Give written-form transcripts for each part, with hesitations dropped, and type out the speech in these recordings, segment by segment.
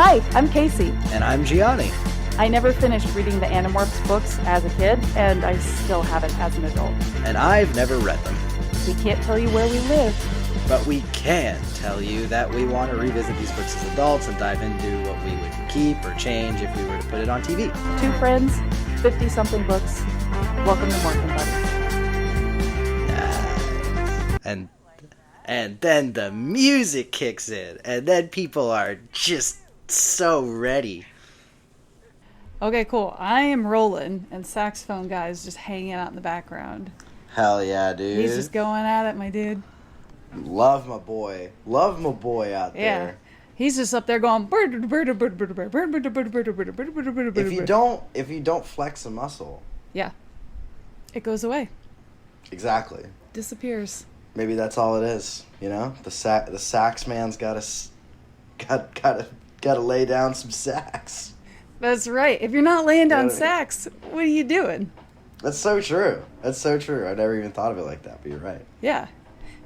Hi, I'm Casey. And I'm Gianni. I never finished reading the Animorphs books as a kid, and I still haven't as an adult. And I've never read them. We can't tell you where we live. But we can tell you that we want to revisit these books as adults and dive into what we would keep or change if we were to put it on TV. Two friends, 50-something books. Welcome to morphinbuddies. And then the music kicks in, and then people are just so ready. Okay, cool. I am rolling, and saxophone guy is just hanging out in the background. Hell yeah, dude. He's just going at it, my dude. Love my boy. Love my boy out there. Yeah. He's just up there going. If you don't flex a muscle. Yeah. It goes away. Exactly. Disappears. Maybe that's all it is, you know? The sax man's gotta lay down some sax. That's right. If you're not laying down sax, what are you doing? That's so true. That's so true. I never even thought of it like that, but you're right. Yeah.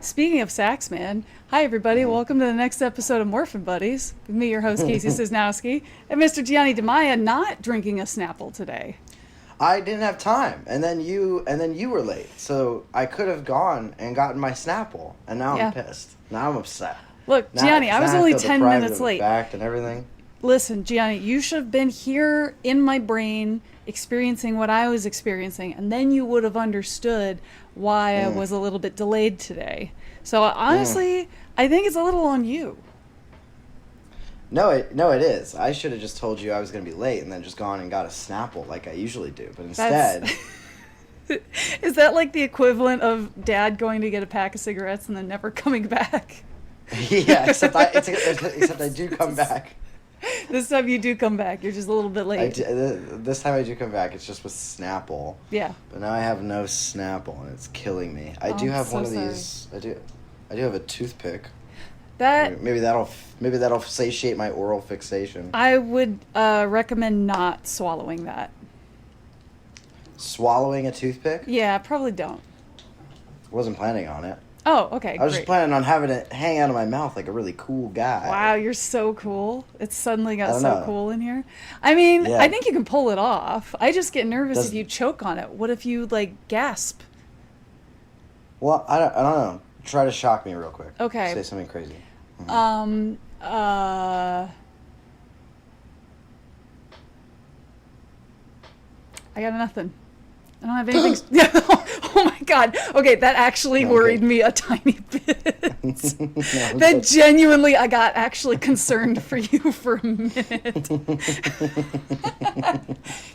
Speaking of sax man, hi everybody. Welcome to the next episode of morphinbuddies. With me, your host, Casey Cisnowski, and Mr. Gianni DeMaia not drinking a Snapple today. I didn't have time, and then you were late, so I could have gone and gotten my Snapple, and now I'm pissed. Now I'm upset. Look, Gianni, I was only 10 minutes late. Fact and everything. Listen, Gianni, you should have been here in my brain experiencing what I was experiencing, and then you would have understood why I was a little bit delayed today. So honestly, I think it's a little on you. No, it is. I should have just told you I was going to be late and then just gone and got a Snapple like I usually do. But instead... Is that like the equivalent of Dad going to get a pack of cigarettes and then never coming back? Yeah, except I do come back. This time you do come back. You're just a little bit late. This time I do come back. It's just with Snapple. Yeah. But now I have no Snapple, and it's killing me. I do have one of these. I do have a toothpick. Maybe that'll satiate my oral fixation. I would recommend not swallowing that. Swallowing a toothpick? Yeah, probably don't. Wasn't planning on it. Oh, okay, I was just planning on having it hang out of my mouth like a really cool guy. Wow, you're so cool. It's suddenly got so cool in here. I mean, I think you can pull it off. I just get nervous if you choke on it. What if you, like, gasp? Well, I don't know. Try to shock me real quick. Okay. Say something crazy. I got nothing. I don't have anything. Oh my god. Okay, that actually worried me a tiny bit. Genuinely, I got actually concerned for you for a minute.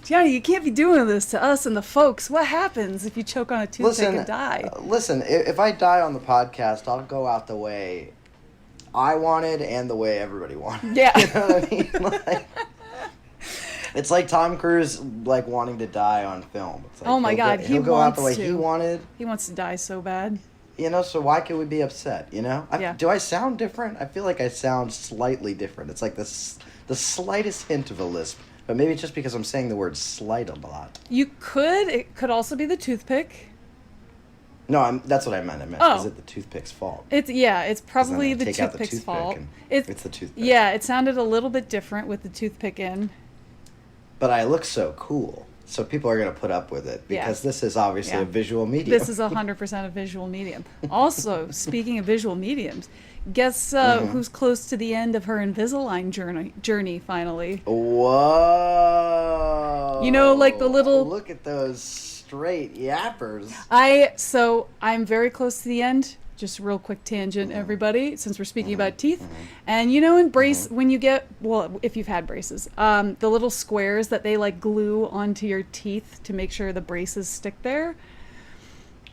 Gianni, you can't be doing this to us and the folks. What happens if you choke on a toothpick and die? Listen, if I die on the podcast, I'll go out the way I wanted and the way everybody wanted. Yeah. You know what I mean? It's like Tom Cruise, like, wanting to die on film. It's like, oh my god, he'll go out the way he wanted. He wants to die so bad. You know, so why could we be upset, you know? Do I sound different? I feel like I sound slightly different. It's like the slightest hint of a lisp. But maybe it's just because I'm saying the word slight a lot. It could also be the toothpick. No, that's what I meant. Is it the toothpick's fault? It's probably the toothpick's fault. It's the toothpick. Yeah, it sounded a little bit different with the toothpick in. But I look so cool, so people are going to put up with it, because this is obviously a visual medium. This is 100% a visual medium. Also, speaking of visual mediums, guess who's close to the end of her Invisalign journey finally? Whoa! You know, like the little... Look at those straight yappers. I'm very close to the end. Just a real quick tangent, everybody, since we're speaking about teeth. And you know, in when you get, if you've had braces, the little squares that they like glue onto your teeth to make sure the braces stick there.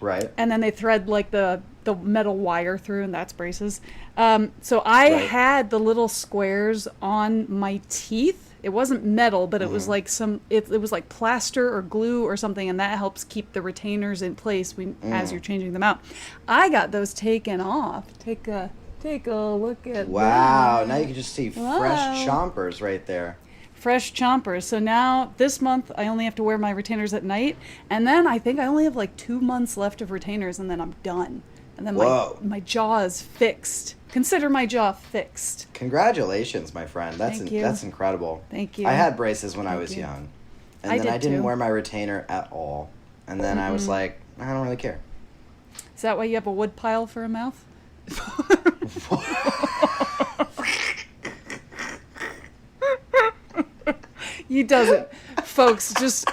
Right. And then they thread like the metal wire through, and that's braces. So I had the little squares on my teeth. It wasn't metal, but it was like it was like plaster or glue or something, and that helps keep the retainers in place as you're changing them out. I got those taken off. Take a look at that. Now you can just see fresh chompers right there. Fresh chompers. So now this month I only have to wear my retainers at night, and then I think I only have like 2 months left of retainers, and then I'm done. And then Whoa. my jaw is fixed. Consider my jaw fixed. Congratulations, my friend. That's incredible. Thank you. I had braces when I was young. And then I didn't wear my retainer at all. And then I was like, I don't really care. Is that why you have a wood pile for a mouth? He doesn't. Folks, just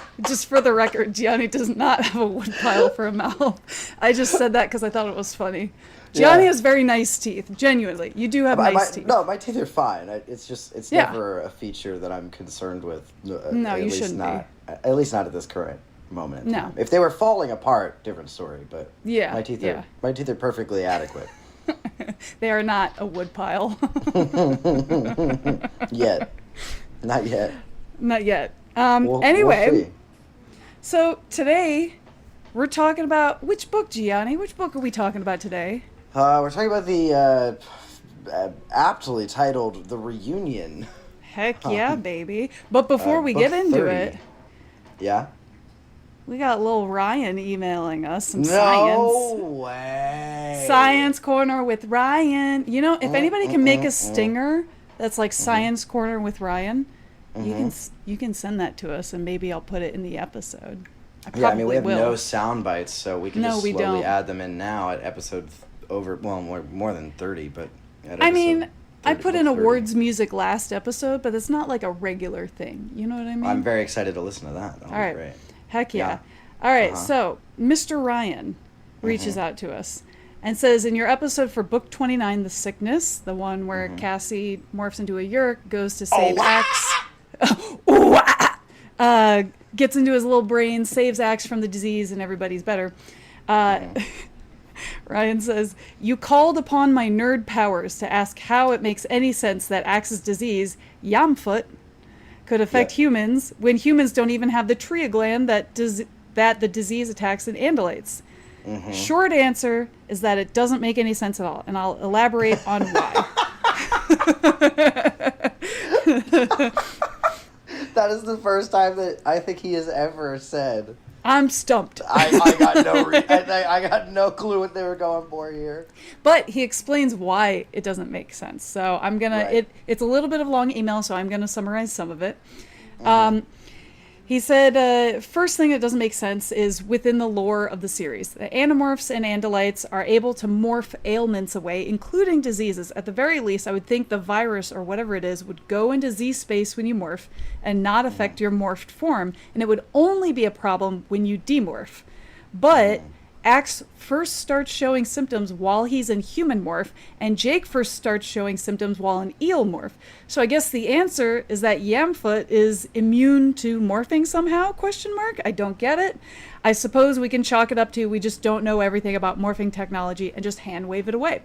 for the record, Gianni does not have a wood pile for a mouth. I just said that because I thought it was funny. Gianni has very nice teeth. Genuinely, you do have nice teeth. No, my teeth are fine. It's never a feature that I'm concerned with. No, you shouldn't be. At least not at this current moment. No. If they were falling apart, different story. But yeah, my teeth are perfectly adequate. They are not a wood pile. Yet, not yet. Not yet. Anyway, we'll see. So today we're talking about which book, Gianni? Which book are we talking about today? We're talking about the aptly titled "The Reunion." Heck yeah, baby! But before we get into 30. it, yeah, we got little Ryan emailing us some No way. Science Corner with Ryan. You know, if anybody can make a stinger that's like Science Corner with Ryan, you can send that to us, and maybe I'll put it in the episode. We have no sound bites, so we can just slowly don't. add them in now at episode more than 30, but I put in awards music last episode, but it's not like a regular thing. You know what I mean? I'm very excited to listen to that. That'll be great. Heck yeah. All right, so Mr. Ryan reaches out to us and says, in your episode for book 29, The Sickness, the one where Cassie morphs into a Yeerk, goes to save Axe, gets into his little brain, saves Axe from the disease, and everybody's better. Ryan says, you called upon my nerd powers to ask how it makes any sense that Axe's disease, Yamfoot, could affect humans when humans don't even have the tree gland that the disease attacks in andalates. Short answer is that it doesn't make any sense at all, and I'll elaborate on why. That is the first time that I think he has ever said, I'm stumped. I got no clue what they were going for here. But he explains why it doesn't make sense. So I'm gonna it's a little bit of a long email, so I'm gonna summarize some of it. He said, first thing that doesn't make sense is within the lore of the series. The Animorphs and Andalites are able to morph ailments away, including diseases. At the very least, I would think the virus or whatever it is would go into Z-space when you morph and not affect your morphed form, and it would only be a problem when you demorph. But Axe first starts showing symptoms while he's in human morph, and Jake first starts showing symptoms while in eel morph. So I guess the answer is that Yamfoot is immune to morphing somehow, ? I don't get it. I suppose we can chalk it up to we just don't know everything about morphing technology and just hand wave it away.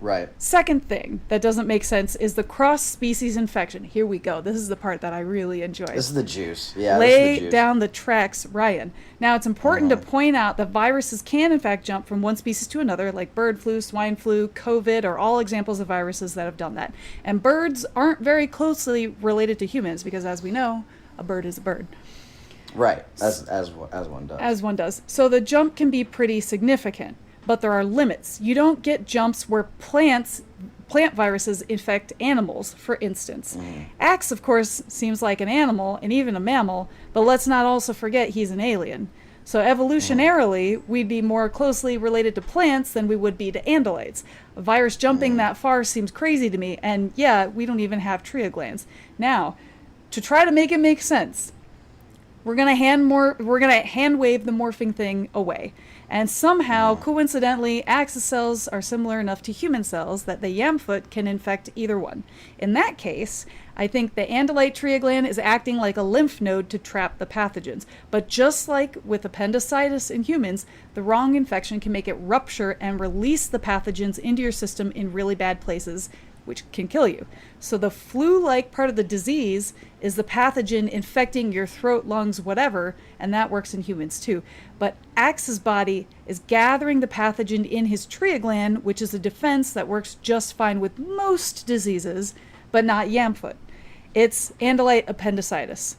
Right. Second thing that doesn't make sense is the cross-species infection. Here we go. This is the part that I really enjoy. This is the juice. Yeah. Lay down the tracks, Ryan. Now, it's important to point out that viruses can, in fact, jump from one species to another, like bird flu, swine flu, COVID, are all examples of viruses that have done that. And birds aren't very closely related to humans because, as we know, a bird is a bird. Right, as one does. As one does. So the jump can be pretty significant. But there are limits. You don't get jumps where plant viruses infect animals, for instance. Axe, of course, seems like an animal and even a mammal, but let's not also forget he's an alien. So evolutionarily, we'd be more closely related to plants than we would be to andalites. A virus jumping that far seems crazy to me, and yeah, we don't even have tree glands. Now, to try to make it make sense, we're gonna hand wave the morphing thing away. And somehow, coincidentally, Axe's cells are similar enough to human cells that the Yamfoot can infect either one. In that case, I think the Andalite tree gland is acting like a lymph node to trap the pathogens. But just like with appendicitis in humans, the wrong infection can make it rupture and release the pathogens into your system in really bad places, which can kill you. So the flu-like part of the disease is the pathogen infecting your throat, lungs, whatever, and that works in humans too. But Axe's body is gathering the pathogen in his tree gland, which is a defense that works just fine with most diseases, but not Yamfoot. It's Andalite appendicitis.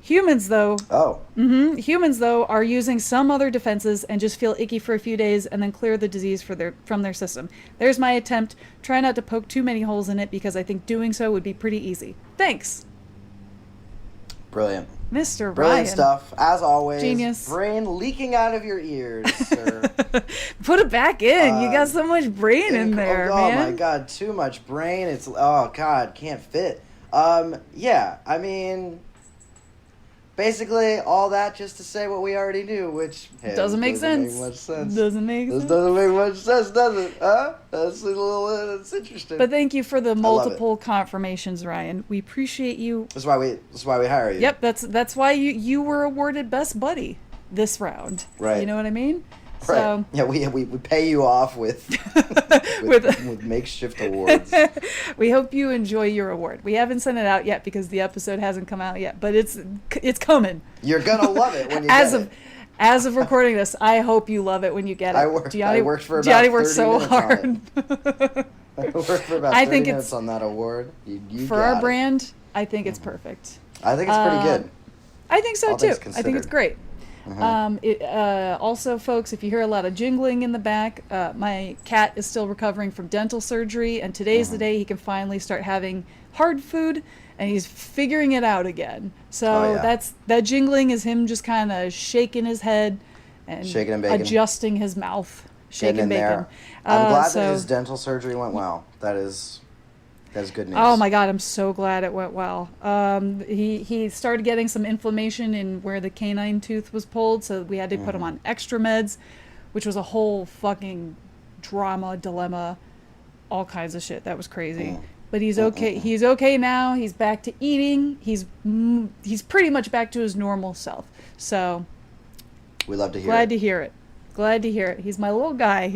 Humans, though, Oh. humans though are using some other defenses and just feel icky for a few days and then clear the disease from their system. There's my attempt. Try not to poke too many holes in it because I think doing so would be pretty easy. Thanks, Brilliant. Mr. Brilliant Ryan. stuff, as always. Genius. Brain leaking out of your ears, sir. Put it back in. You got so much brain in there, man. Oh my god, too much brain. It's oh god, can't fit. Yeah, I mean, basically all that just to say what we already knew, which hey, doesn't make sense. Make much sense. Doesn't make sense. This doesn't make much sense, does it? Huh? That's a little. It's interesting. But thank you for the multiple confirmations, Ryan. We appreciate you. That's why we hire you. Yep, that's why you were awarded best buddy this round. Right. You know what I mean? Right. So, yeah, we pay you off with with makeshift awards. We hope you enjoy your award. We haven't sent it out yet because the episode hasn't come out yet, but it's coming. You're gonna love it when you get it. As of recording this, I hope you love it when you get it. I worked for about Gianni 30 worked so minutes hard. on it. I worked for about 30 minutes on that award. You for our brand, I think it's perfect. I think it's pretty good. I think so All too. things I think considered. it's great. Also, folks, if you hear a lot of jingling in the back, my cat is still recovering from dental surgery, and today's the day he can finally start having hard food, and he's figuring it out again. So that jingling is him just kind of shaking his head and shaking and baking. Adjusting his mouth, shaking and baking. There. I'm glad that his dental surgery went well. That's good news. Oh my God, I'm so glad it went well. He started getting some inflammation in where the canine tooth was pulled, so we had to put him on extra meds, which was a whole fucking dilemma, all kinds of shit. That was crazy. But he's okay. He's okay now. He's back to eating. He's pretty much back to his normal self. So we love to hear glad to hear it. Glad to hear it. He's my little guy.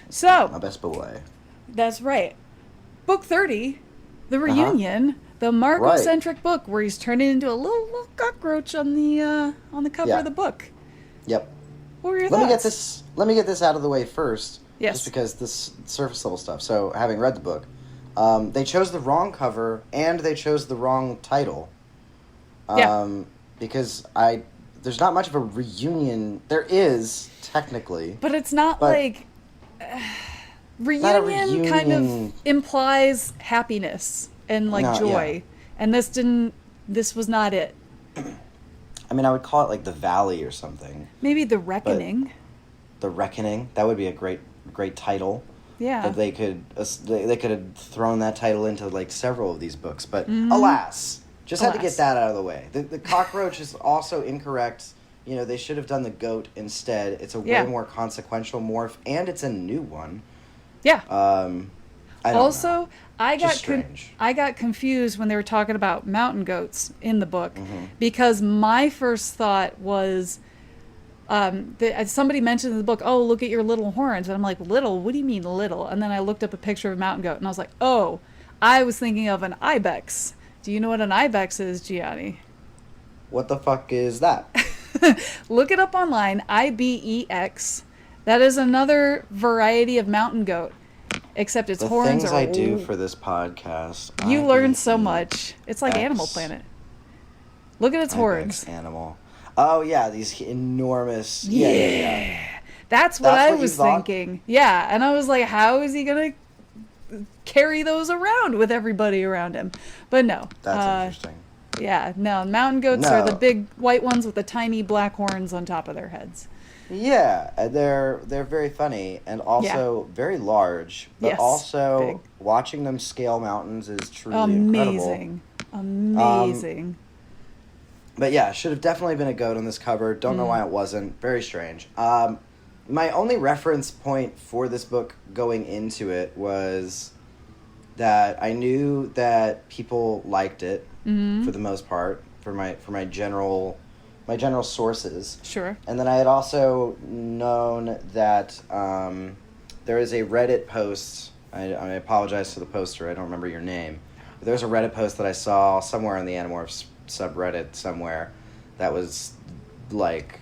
So my best boy. That's right. Book 30, the reunion, the Margot-centric book where he's turning into a little cockroach on the cover of the book. Yep. What were your thoughts? Let me get this out of the way first. Yes. Just because this surface level stuff. So, having read the book, they chose the wrong cover and they chose the wrong title. Because there's not much of a reunion. There is technically, but it's not like. Reunion kind of implies happiness and joy, and this was not it. I mean, I would call it like the Valley or something. Maybe the Reckoning. The Reckoning, that would be a great title. Yeah. That they could have thrown that title into like several of these books, but alas, had to get that out of the way. The cockroach is also incorrect. You know, they should have done the goat instead. It's a way more consequential morph, and it's a new one. Yeah. I don't know. I got confused when they were talking about mountain goats in the book because my first thought was somebody mentioned in the book, oh, look at your little horns. And I'm like, little? What do you mean little? And then I looked up a picture of a mountain goat and I was like, oh, I was thinking of an ibex. Do you know what an ibex is, Gianni? What the fuck is that? Look it up online, IBEX. That is another variety of mountain goat, except its horns are... The things I do for this podcast. You learn so much. It's like Animal Planet. Look at its horns. Animal. Oh, yeah, these enormous... Yeah. That's what I was thinking. Yeah, and I was like, how is he going to carry those around with everybody around him? But no. That's interesting. Yeah, no, mountain goats are the big white ones with the tiny black horns on top of their heads. Yeah, they're very funny and also very large, but also big. Watching them scale mountains is truly incredible. Amazing. But yeah, should have definitely been a goat on this cover. Don't know why it wasn't. Very strange. My only reference point for this book going into it was that I knew that people liked it for the most part, for my general sources. Sure. And then I had also known that there is a Reddit post. I apologize to the poster. I don't remember your name. But there's a Reddit post that I saw somewhere on the Animorphs subreddit somewhere that was like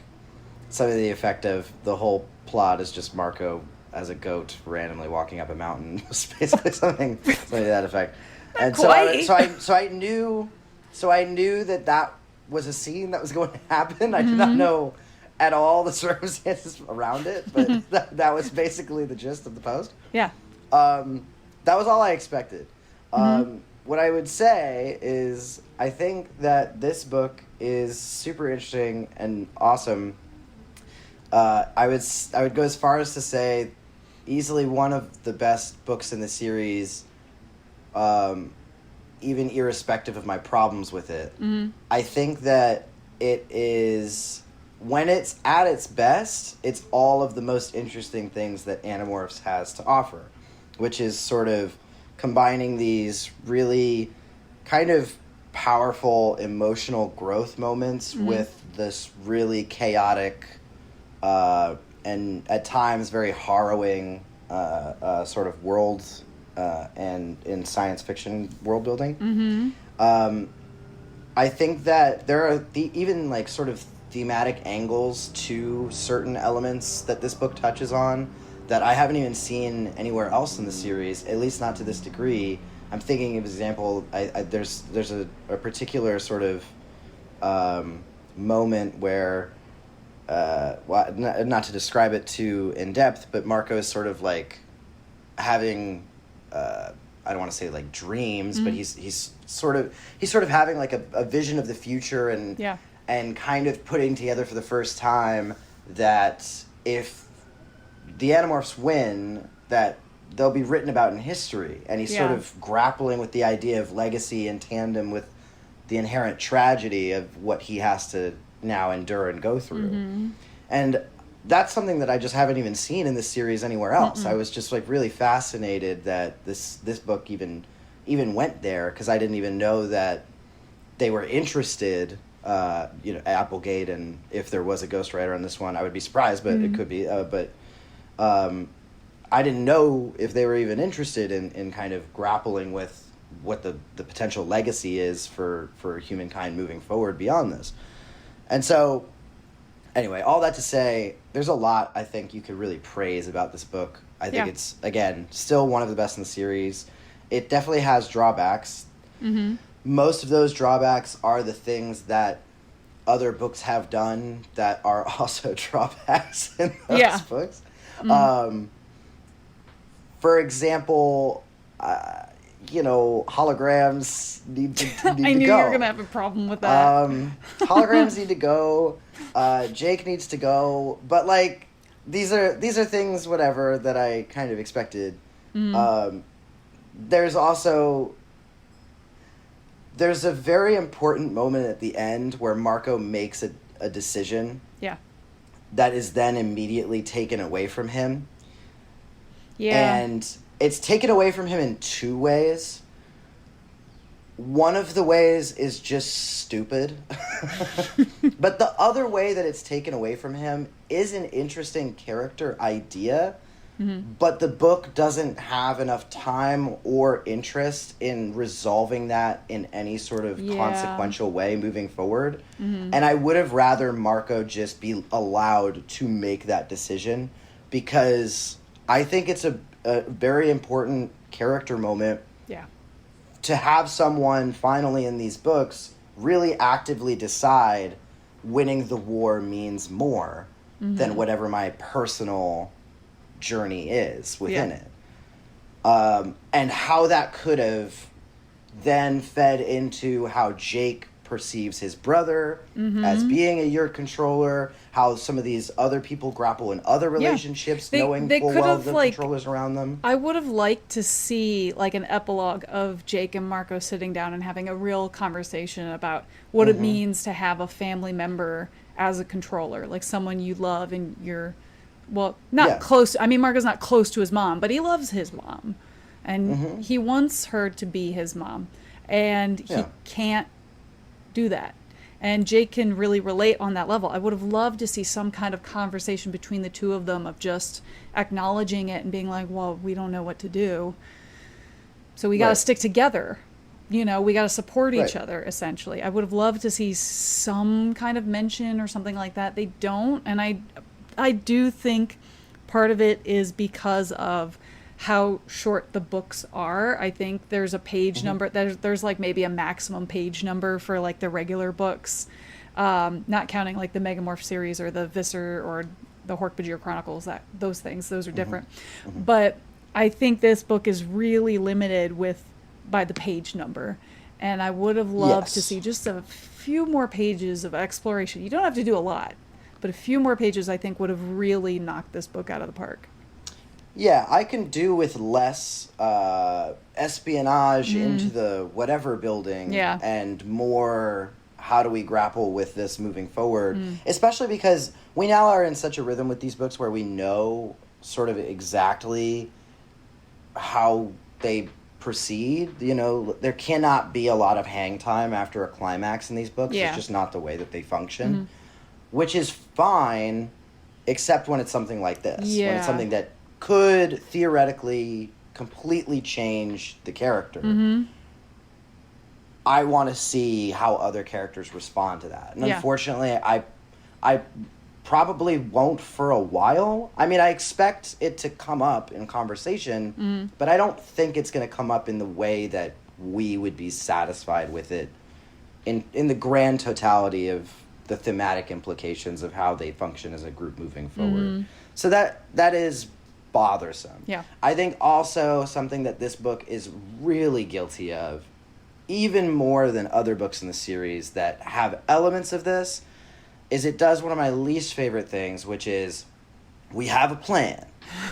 something to the effect of the whole plot is just Marco as a goat randomly walking up a mountain. It was basically something to that effect. And so I knew that was a scene that was going to happen. I did not know at all the circumstances around it, but that was basically the gist of the post. Yeah. That was all I expected. What I would say is I think that this book is super interesting and awesome. I would go as far as to say easily one of the best books in the series, even irrespective of my problems with it. I think that it is, when it's at its best, it's all of the most interesting things that Animorphs has to offer, which is sort of combining these really kind of powerful emotional growth moments with this really chaotic and at times very harrowing sort of world and in science fiction world building. I think that there are even like sort of thematic angles to certain elements that this book touches on that I haven't even seen anywhere else in the series, at least not to this degree. I'm thinking of an example. There's a particular sort of moment where, not to describe it too in depth, but Marco is sort of like having, I don't want to say like dreams, but he's sort of having like a vision of the future and kind of putting together for the first time that if the Animorphs win, that they'll be written about in history. And he's sort of grappling with the idea of legacy in tandem with the inherent tragedy of what he has to now endure and go through. And that's something that I just haven't even seen in this series anywhere else. I was just like really fascinated that this book even went there, because I didn't even know that they were interested, Applegate, and if there was a ghostwriter on this one, I would be surprised, but it could be. I didn't know if they were even interested in kind of grappling with what the potential legacy is for humankind moving forward beyond this. And so, anyway, all that to say, there's a lot I think you could really praise about this book. I think it's, again, still one of the best in the series. It definitely has drawbacks. Most of those drawbacks are the things that other books have done that are also drawbacks in those books. For example, holograms need to go. I knew you were going to have a problem with that. Holograms need to go. Jake needs to go. But, like, these are things, whatever, that I kind of expected. There's a very important moment at the end where Marco makes a decision. That is then immediately taken away from him. And it's taken away from him in two ways. One of the ways is just stupid. But the other way that it's taken away from him is an interesting character idea. But the book doesn't have enough time or interest in resolving that in any sort of consequential way moving forward. And I would have rather Marco just be allowed to make that decision, because I think it's a very important character moment to have someone finally in these books really actively decide winning the war means more than whatever my personal journey is within it. And how that could have then fed into how Jake perceives his brother as being a Yeerk controller, how some of these other people grapple in other relationships, knowing full well the controllers around them. I would have liked to see like an epilogue of Jake and Marco sitting down and having a real conversation about what it means to have a family member as a controller, like someone you love and you're, well, not close. I mean, Marco's not close to his mom, but he loves his mom. And he wants her to be his mom. And he can't do that. And Jake can really relate on that level. I would have loved to see some kind of conversation between the two of them of just acknowledging it and being like, well, we don't know what to do, so we got to stick together. We got to support each other, essentially. I would have loved to see some kind of mention or something like that. They don't. And I do think part of it is because of how short the books are. I think there's a page Mm-hmm. number. There's like maybe a maximum page number for like the regular books, not counting like the Megamorph series or the Visser or the Hork-Bajir Chronicles. Those things, those are different. Mm-hmm. But I think this book is really limited by the page number, and I would have loved to see just a few more pages of exploration. You don't have to do a lot, but a few more pages I think would have really knocked this book out of the park. Yeah, I can do with less espionage into the whatever building and more how do we grapple with this moving forward, especially because we now are in such a rhythm with these books where we know sort of exactly how they proceed. You know, there cannot be a lot of hang time after a climax in these books. It's just not the way that they function, which is fine, except when it's something like this. When it's something that could theoretically completely change the character. I want to see how other characters respond to that. And unfortunately, I probably won't for a while. I mean, I expect it to come up in conversation, but I don't think it's going to come up in the way that we would be satisfied with it in the grand totality of the thematic implications of how they function as a group moving forward. So that is bothersome. Yeah. I think also something that this book is really guilty of, even more than other books in the series that have elements of this, is it does one of my least favorite things, which is we have a plan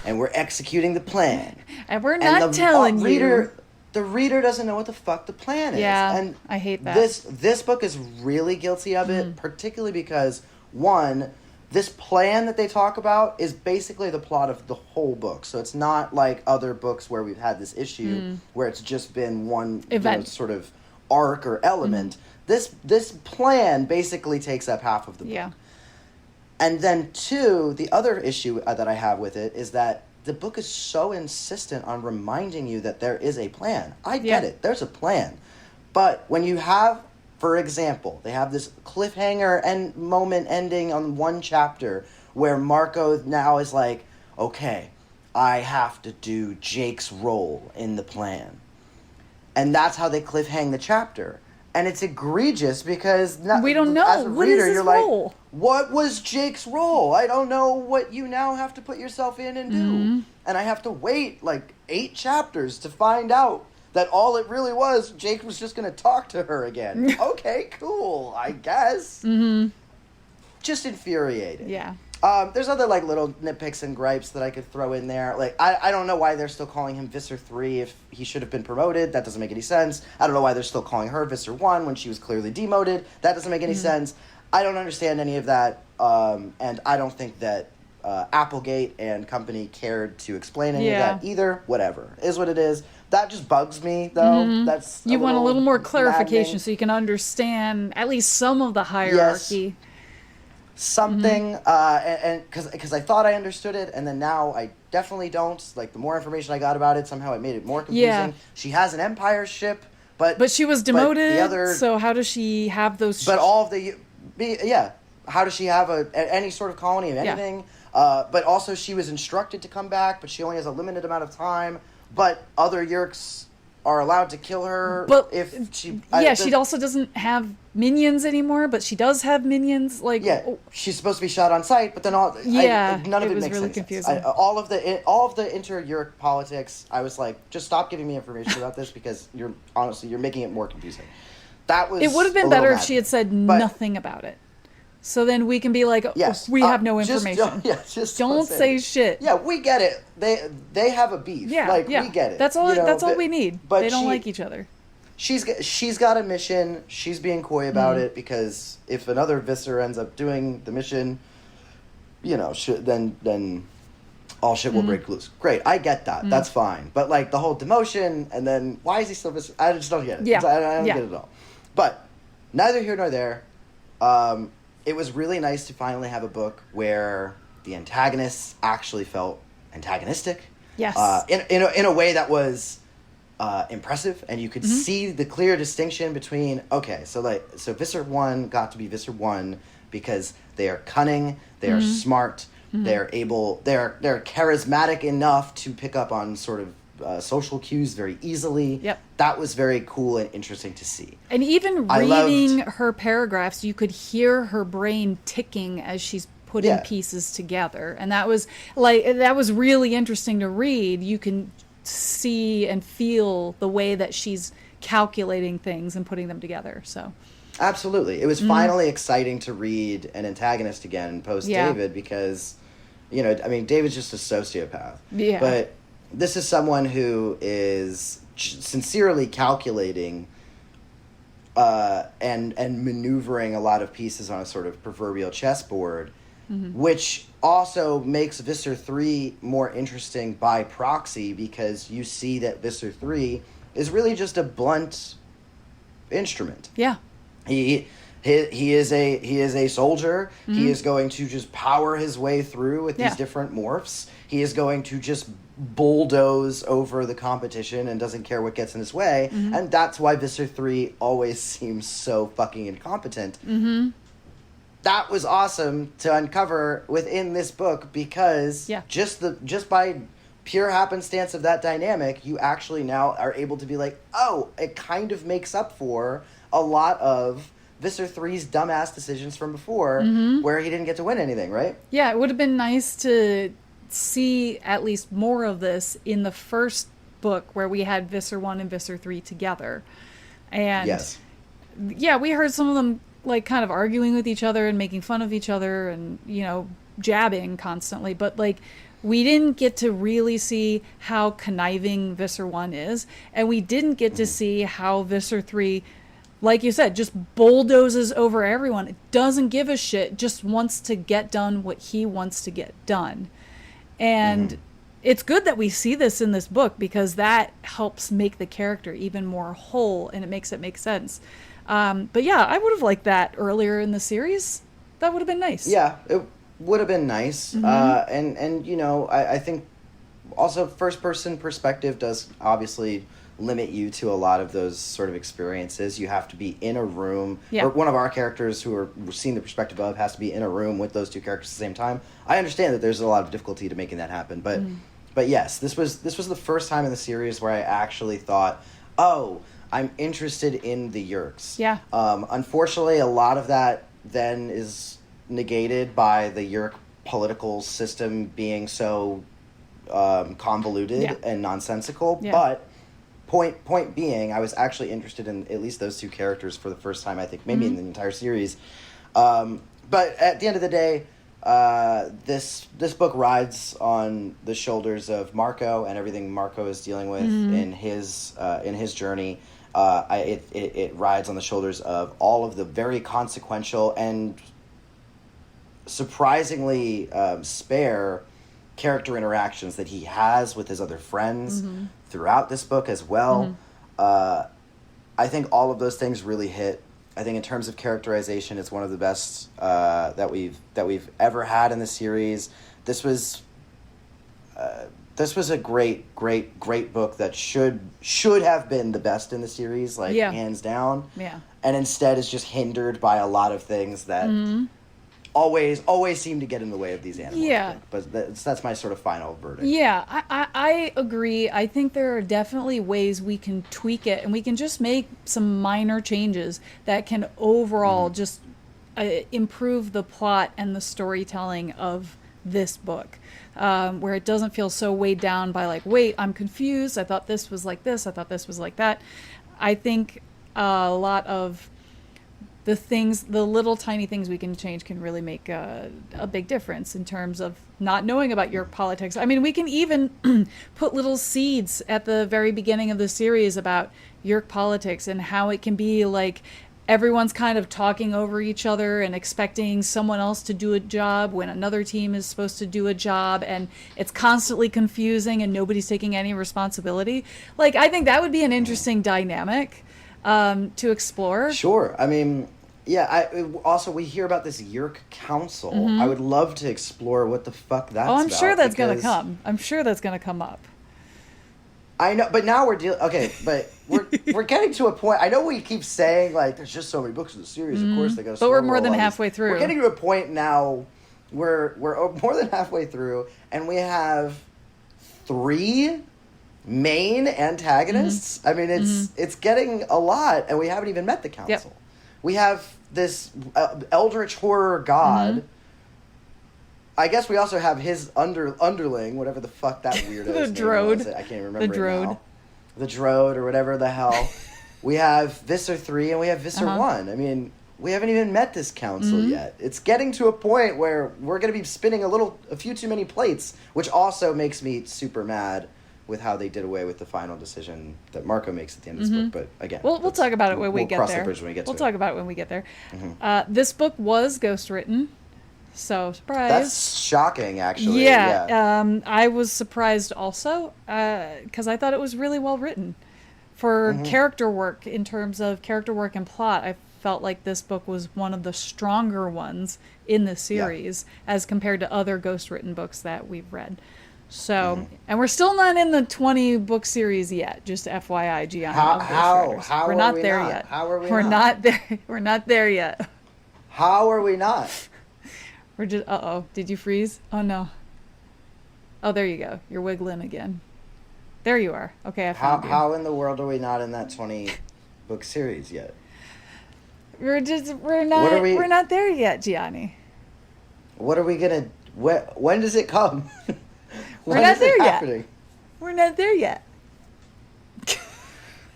and we're executing the plan. And we're not telling you. The reader doesn't know what the fuck the plan is. Yeah, and I hate that. This book is really guilty of it, particularly because, one, this plan that they talk about is basically the plot of the whole book. So it's not like other books where we've had this issue where it's just been one event, sort of arc or element. This plan basically takes up half of the book. Yeah. And then two, the other issue that I have with it is that the book is so insistent on reminding you that there is a plan. I get it. There's a plan. But when you have, for example, they have this cliffhanger and moment ending on one chapter where Marco now is like, okay, I have to do Jake's role in the plan. And that's how they cliffhang the chapter. And it's egregious because we don't know. As a what reader, is his you're role? Like, what was Jake's role? I don't know what you now have to put yourself in and do. And I have to wait like 8 chapters to find out that all it really was, Jake was just going to talk to her again. Okay, cool, I guess. Just infuriating. Yeah. There's other like little nitpicks and gripes that I could throw in there. Like I don't know why they're still calling him Visser 3 if he should have been promoted. That doesn't make any sense. I don't know why they're still calling her Visser 1 when she was clearly demoted. That doesn't make any sense. I don't understand any of that. And I don't think that Applegate and company cared to explain any of that either. Whatever. Is what it is. That just bugs me though. That's you want a little more clarification maddening. so you can understand at least some of the hierarchy. Yes. Something, and because I thought I understood it, and then now I definitely don't. Like, the more information I got about it, somehow it made it more confusing. Yeah. She has an Empire ship, but she was demoted, the other, so how does she have those... But all of the... how does she have any sort of colony of anything? But also she was instructed to come back, but she only has a limited amount of time. But other Yeerks are allowed to kill her if she... she also doesn't have minions anymore, but she does have minions. Like, she's supposed to be shot on sight, but then none of it was makes really any confusing. sense. All of the inter-Yeerk politics, I was like, just stop giving me information about this because you're making it more confusing. That was... It would have been better if she had said nothing about it. So then we can be like, we have no information. Don't say shit. Yeah, we get it. They have a beef. Yeah, we get it. That's all. That's all we need. But they don't like each other. She's got a mission. She's being coy about it because if another Visser ends up doing the mission, then all shit will break loose. Great, I get that. That's fine. But like the whole demotion and then why is he still Visser? I just don't get it. I don't get it at all. But neither here nor there. It was really nice to finally have a book where the antagonists actually felt antagonistic. Yes. In a way that was impressive, and you could see the clear distinction between so Visser 1 got to be Visser 1 because they are cunning, they are smart, They're charismatic enough to pick up on sort of social cues very easily. Yep. That was very cool and interesting to see. And even reading her paragraphs, you could hear her brain ticking as she's putting pieces together. And that was really interesting to read. You can see and feel the way that she's calculating things and putting them together. So absolutely. It was finally exciting to read an antagonist again post David because, David's just a sociopath. Yeah. But this is someone who is sincerely calculating and maneuvering a lot of pieces on a sort of proverbial chessboard, which also makes Visser 3 more interesting by proxy because you see that Visser 3 is really just a blunt instrument. Yeah. He is a soldier. He is going to just power his way through with these different morphs. He is going to just bulldoze over the competition and doesn't care what gets in his way. And that's why Visser 3 always seems so fucking incompetent. That was awesome to uncover within this book because just by pure happenstance of that dynamic, you actually now are able to be like, oh, it kind of makes up for a lot of Visser 3's dumbass decisions from before where he didn't get to win anything, right? Yeah, it would have been nice to see at least more of this in the first book where we had Visser 1 and Visser 3 together. And we heard some of them like kind of arguing with each other and making fun of each other and, jabbing constantly. But like, we didn't get to really see how conniving Visser 1 is. And we didn't get to see how Visser 3, like you said, just bulldozes over everyone. It doesn't give a shit, just wants to get done what he wants to get done. And it's good that we see this in this book because that helps make the character even more whole and it makes it make sense. But yeah, I would have liked that earlier in the series. That would have been nice. Yeah, it would have been nice. I think also first-person perspective does obviously limit you to a lot of those sort of experiences. You have to be in a room, or one of our characters who are seeing the perspective of has to be in a room with those two characters at the same time. I understand that there's a lot of difficulty to making that happen, but yes, this was the first time in the series where I actually thought, oh, I'm interested in the Yeerks. Yeah. Unfortunately, a lot of that then is negated by the Yeerk political system being so convoluted and nonsensical. Yeah. But point being, I was actually interested in at least those two characters for the first time, I think, maybe in the entire series. But at the end of the day, this book rides on the shoulders of Marco and everything Marco is dealing with in his journey. It rides on the shoulders of all of the very consequential and surprisingly spare character interactions that he has with his other friends throughout this book as well. I think all of those things really hit. I think in terms of characterization, it's one of the best that we've ever had in the series. This was a great book that should have been the best in the series, hands down. Yeah. And instead is just hindered by a lot of things that always seem to get in the way of these animals. Yeah. But that's my sort of final verdict. Yeah, I agree. I think there are definitely ways we can tweak it and we can just make some minor changes that can overall just improve the plot and the storytelling of this book. Where it doesn't feel so weighed down by like, wait, I'm confused. I thought this was like this. I thought this was like that. I think a lot of the little tiny things we can change can really make a big difference in terms of not knowing about Yeerk politics. I mean, we can even put little seeds at the very beginning of the series about Yeerk politics and how it can be like everyone's kind of talking over each other and expecting someone else to do a job when another team is supposed to do a job, and it's constantly confusing and nobody's taking any responsibility. Like, I think that would be an interesting dynamic to explore. Sure. I mean, yeah, also we hear about this Yeerk Council. I would love to explore what the fuck that's about. Oh, I'm sure that's going to come. I'm sure that's going to come up. I know, but now we're dealing. Okay, but we're getting to a point. I know we keep saying like there's just so many books in the series. Of course, they got. But we're more than halfway through. We're getting to a point now we're more than halfway through, and we have 3 main antagonists. I mean, it's getting a lot, and we haven't even met the council. Yep. We have this eldritch horror god. I guess we also have his underling, whatever the fuck that weirdo the name Drode. was. I can't remember the Drode. now. The Drode, or whatever the hell. We have Visser 3 and we have Visser 1. I mean, we haven't even met this council yet. It's getting to a point where we're going to be spinning a few too many plates, which also makes me super mad with how they did away with the final decision that Marco makes at the end of this book. But again, we'll talk about it when we get there. We'll talk about it when we get there. This book was ghostwritten, so surprise. That's shocking, actually. Yeah. I was surprised also because I thought it was really well written for character work. In terms of character work and plot, I felt like this book was one of the stronger ones in the series as compared to other ghostwritten books that we've read. So, and we're still not in the 20 book series yet. Just FYI, Gianni. How we're not there yet. How are we We're not? We're not there yet. How are we not? We're just. Did you freeze? Oh no. Oh, there you go. You're wiggling again. There you are. Okay, I found you. How in the world are we not in that 20 book series yet? We're not there yet, Gianni. What are we gonna? When does it come? We're not there yet. We're not there yet.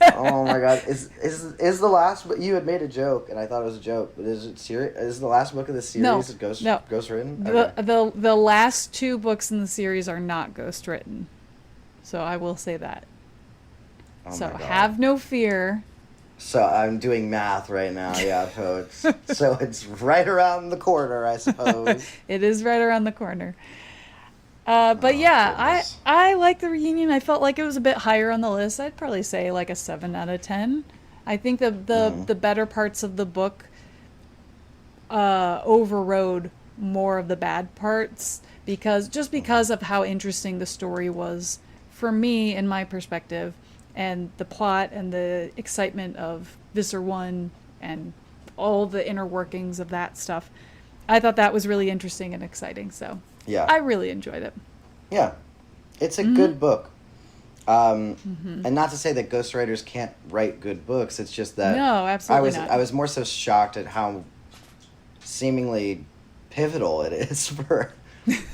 Oh my god! Is the last? You had made a joke, and I thought it was a joke. But is it serious? Is the last book of the series ghost written? Okay. The last 2 books in the series are not ghost written, so I will say that. Oh so have no fear. So I'm doing math right now, folks. So it's right around the corner, I suppose. It is right around the corner. But I like the reunion. I felt like it was a bit higher on the list. I'd probably say like a 7 out of 10. I think the better parts of the book overrode more of the bad parts because of how interesting the story was for me in my perspective, and the plot and the excitement of Visser 1 and all the inner workings of that stuff. I thought that was really interesting and exciting. So I really enjoyed it. Yeah, it's a good book. And not to say that ghostwriters can't write good books. It's just that no, absolutely not. I was more so shocked at how seemingly pivotal it is for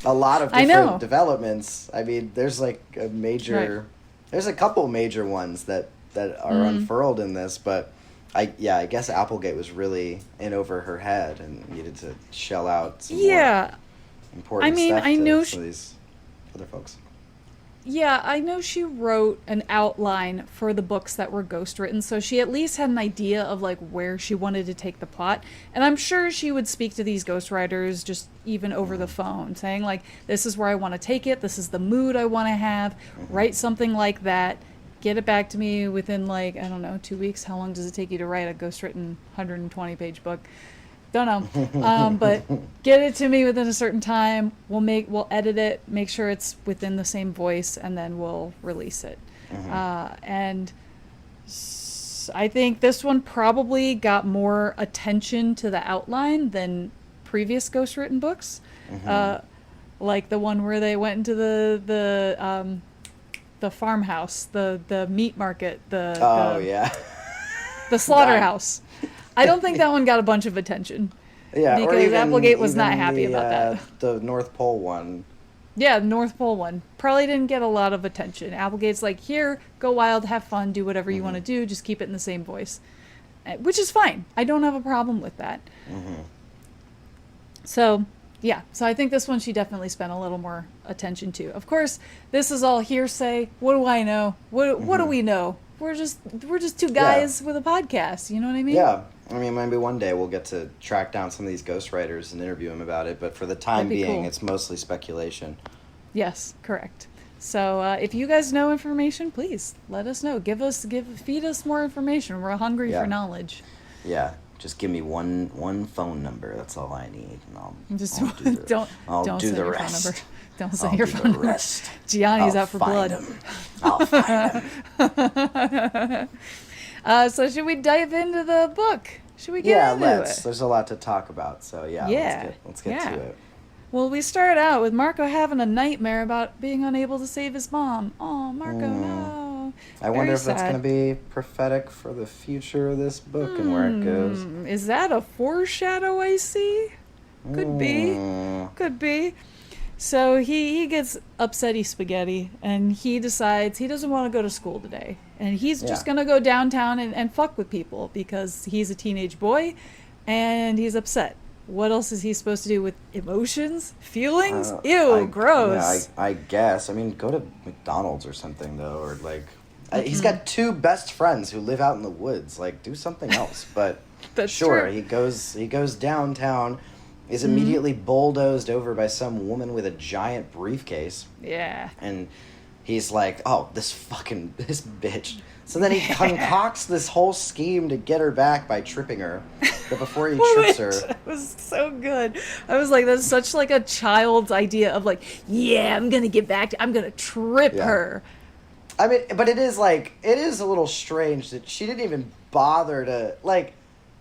a lot of different developments. I mean, there's like a major, there's a couple major ones that are unfurled in this, but I guess Applegate was really in over her head and needed to shell out some more important stuff to some of these other folks. Yeah, I know she wrote an outline for the books that were ghostwritten, so she at least had an idea of like where she wanted to take the plot. And I'm sure she would speak to these ghostwriters just even over the phone, saying like, this is where I want to take it, this is the mood I want to have, write something like that, get it back to me within like, I don't know, 2 weeks. How long does it take you to write a ghostwritten 120-page book? Don't know. But get it to me within a certain time. We'll edit it, make sure it's within the same voice, and then we'll release it. And I think this one probably got more attention to the outline than previous ghostwritten books. Like the one where they went into the farmhouse, the meat market, the slaughterhouse. I don't think that one got a bunch of attention. Yeah, because Applegate was not happy about that. The North Pole one. Yeah, the North Pole one. Probably didn't get a lot of attention. Applegate's like, here, go wild, have fun, do whatever you want to do, just keep it in the same voice. Which is fine. I don't have a problem with that. So, yeah. So I think this one she definitely spent a little more attention to. Of course, this is all hearsay. What do I know? What do we know? We're just 2 guys with a podcast. You know what I mean? Yeah. I mean, maybe one day we'll get to track down some of these ghostwriters and interview them about it. But for the time being, cool. It's mostly speculation. Yes, correct. So if you guys know information, please let us know. Feed us more information. We're hungry for knowledge. Yeah. Just give me one phone number. That's all I need, and I'll do the rest. Don't say your phone number. Gianni's out for blood. I'll find him. So should we dive into the book? Should we get into it? There's a lot to talk about. So let's get to it. Well, we start out with Marco having a nightmare about being unable to save his mom. Oh, Marco, no. I wonder if that's going to be prophetic for the future of this book and where it goes. Is that a foreshadow I see? Could be. Could be. So he gets upsetty spaghetti, and he decides he doesn't want to go to school today. And he's just going to go downtown and fuck with people because he's a teenage boy, and he's upset. What else is he supposed to do with emotions? Feelings? Ew, gross. Yeah, I guess. I mean, go to McDonald's or something, though, or, like... he's got 2 best friends who live out in the woods. Like, do something else. But That's sure, true. He goes downtown, is immediately bulldozed over by some woman with a giant briefcase. Yeah. And he's like, oh, this bitch. So then he concocts this whole scheme to get her back by tripping her. But before he trips her... It was so good. I was like, that's such like a child's idea of like, yeah, I'm going to get back I'm going to trip her. I mean, but it is a little strange that she didn't even bother to, like,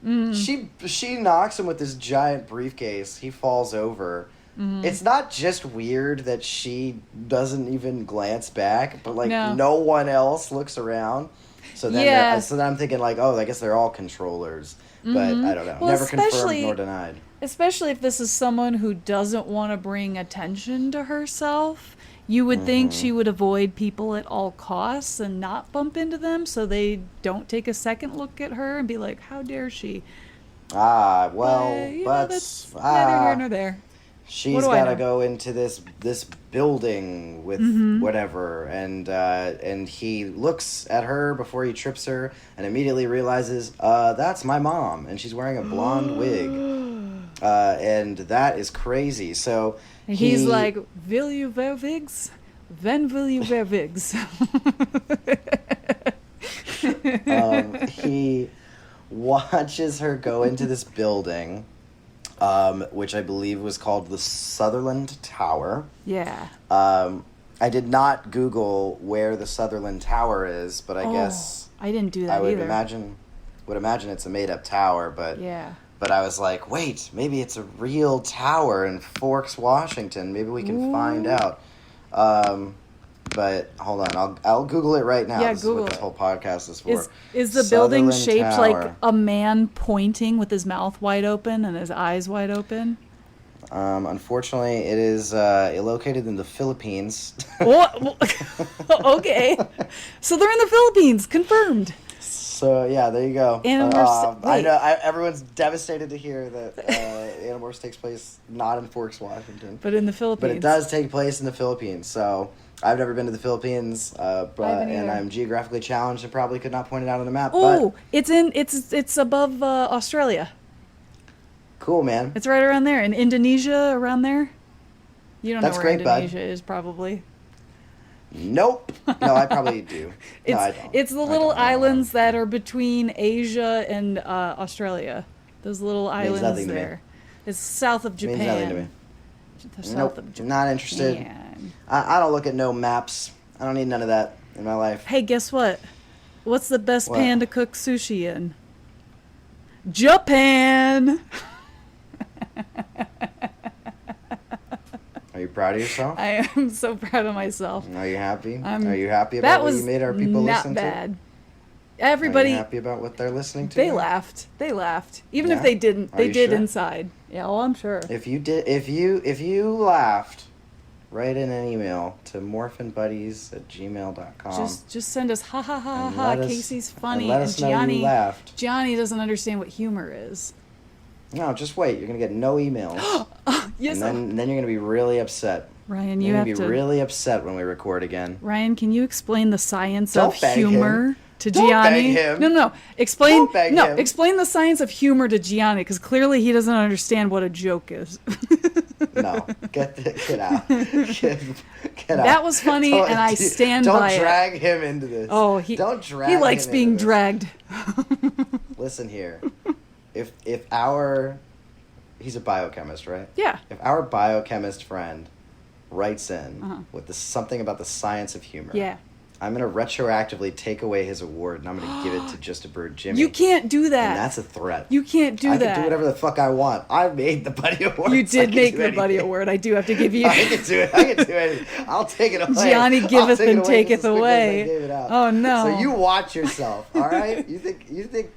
she knocks him with this giant briefcase. He falls over. It's not just weird that she doesn't even glance back, but, like, no one else looks around. So then, so then I'm thinking, like, oh, I guess they're all controllers. But I don't know. Well, never confirmed nor denied. Especially if this is someone who doesn't want to bring attention to herself. You would think she would avoid people at all costs and not bump into them so they don't take a second look at her and be like, how dare she? Well, but that's neither here nor there. She's got to go into this building with whatever, and he looks at her before he trips her and immediately realizes, that's my mom, and she's wearing a blonde wig, and that is crazy. So he's like, will you wear wigs? When will you wear wigs? He watches her go into this building, which I believe was called the Sutherland Tower. Yeah. I did not Google where the Sutherland Tower is, but I guess I didn't do that I would either. imagine it's a made-up tower, but yeah. But I was like, wait, maybe it's a real tower in Forks, Washington. Maybe we can find out. But hold on, I'll Google it right now. Yeah, this Google is what this whole podcast is for. Is the building Sutherland shaped Tower. like a man pointing with his mouth wide open and his eyes wide open? Unfortunately, it is located in the Philippines. What? Okay. So they're in the Philippines. Confirmed. So, yeah, there you go. I know everyone's devastated to hear that Animorphs takes place not in Forks, Washington. But in the Philippines. But it does take place in the Philippines. So, I've never been to the Philippines, and I'm geographically challenged and probably could not point it out on a map. Oh, it's above Australia. Cool, man. It's right around there. In Indonesia, around there? You don't That's know where great, Indonesia bud. is, probably. Nope. No, I probably do. No, I don't. It's the little islands that are between Asia and Australia. Those little islands there. It's south of Japan. Means nothing to me. The south of Japan. Not interested. I don't look at no maps. I don't need none of that in my life. Hey, guess what? What's the best pan to cook sushi in? Japan! Are you proud of yourself? I am so proud of myself. Are you happy? Are you happy about what you made our people listen to? Not bad. Everybody. Are you happy about what they're listening to? They laughed. Even if they didn't, they did sure? Inside. Yeah, well, I'm sure. If you laughed, write in an email to morphinbuddies@gmail.com. Just send us ha ha ha ha. Casey's funny. And let us know you laughed. Gianni doesn't understand what humor is. No, just wait. You're gonna get no emails. Yes. And then you're gonna be really upset. Ryan, you're gonna be really upset when we record again. Ryan, can you explain the science of humor to Don't Gianni? beg him. No. Explain. Don't beg no, him. explain the science of humor to Gianni because clearly he doesn't understand what a joke is. No, get out. Get out. That was funny, and I stand by it. Don't drag him into this. Oh, he likes being dragged. Listen here. If he's a biochemist, right? Yeah. If our biochemist friend writes in with something about the science of humor, yeah, I'm going to retroactively take away his award, and I'm going to give it to Just a Bird Jimmy. You can't do that. And that's a threat. You can't do that. I can do whatever the fuck I want. I made the Buddy Award. You did make the Buddy Award. I do have to give you... I can do it. I can do it. I'll take it away. Gianni giveth and taketh away. Oh, no. So you watch yourself, all right? You think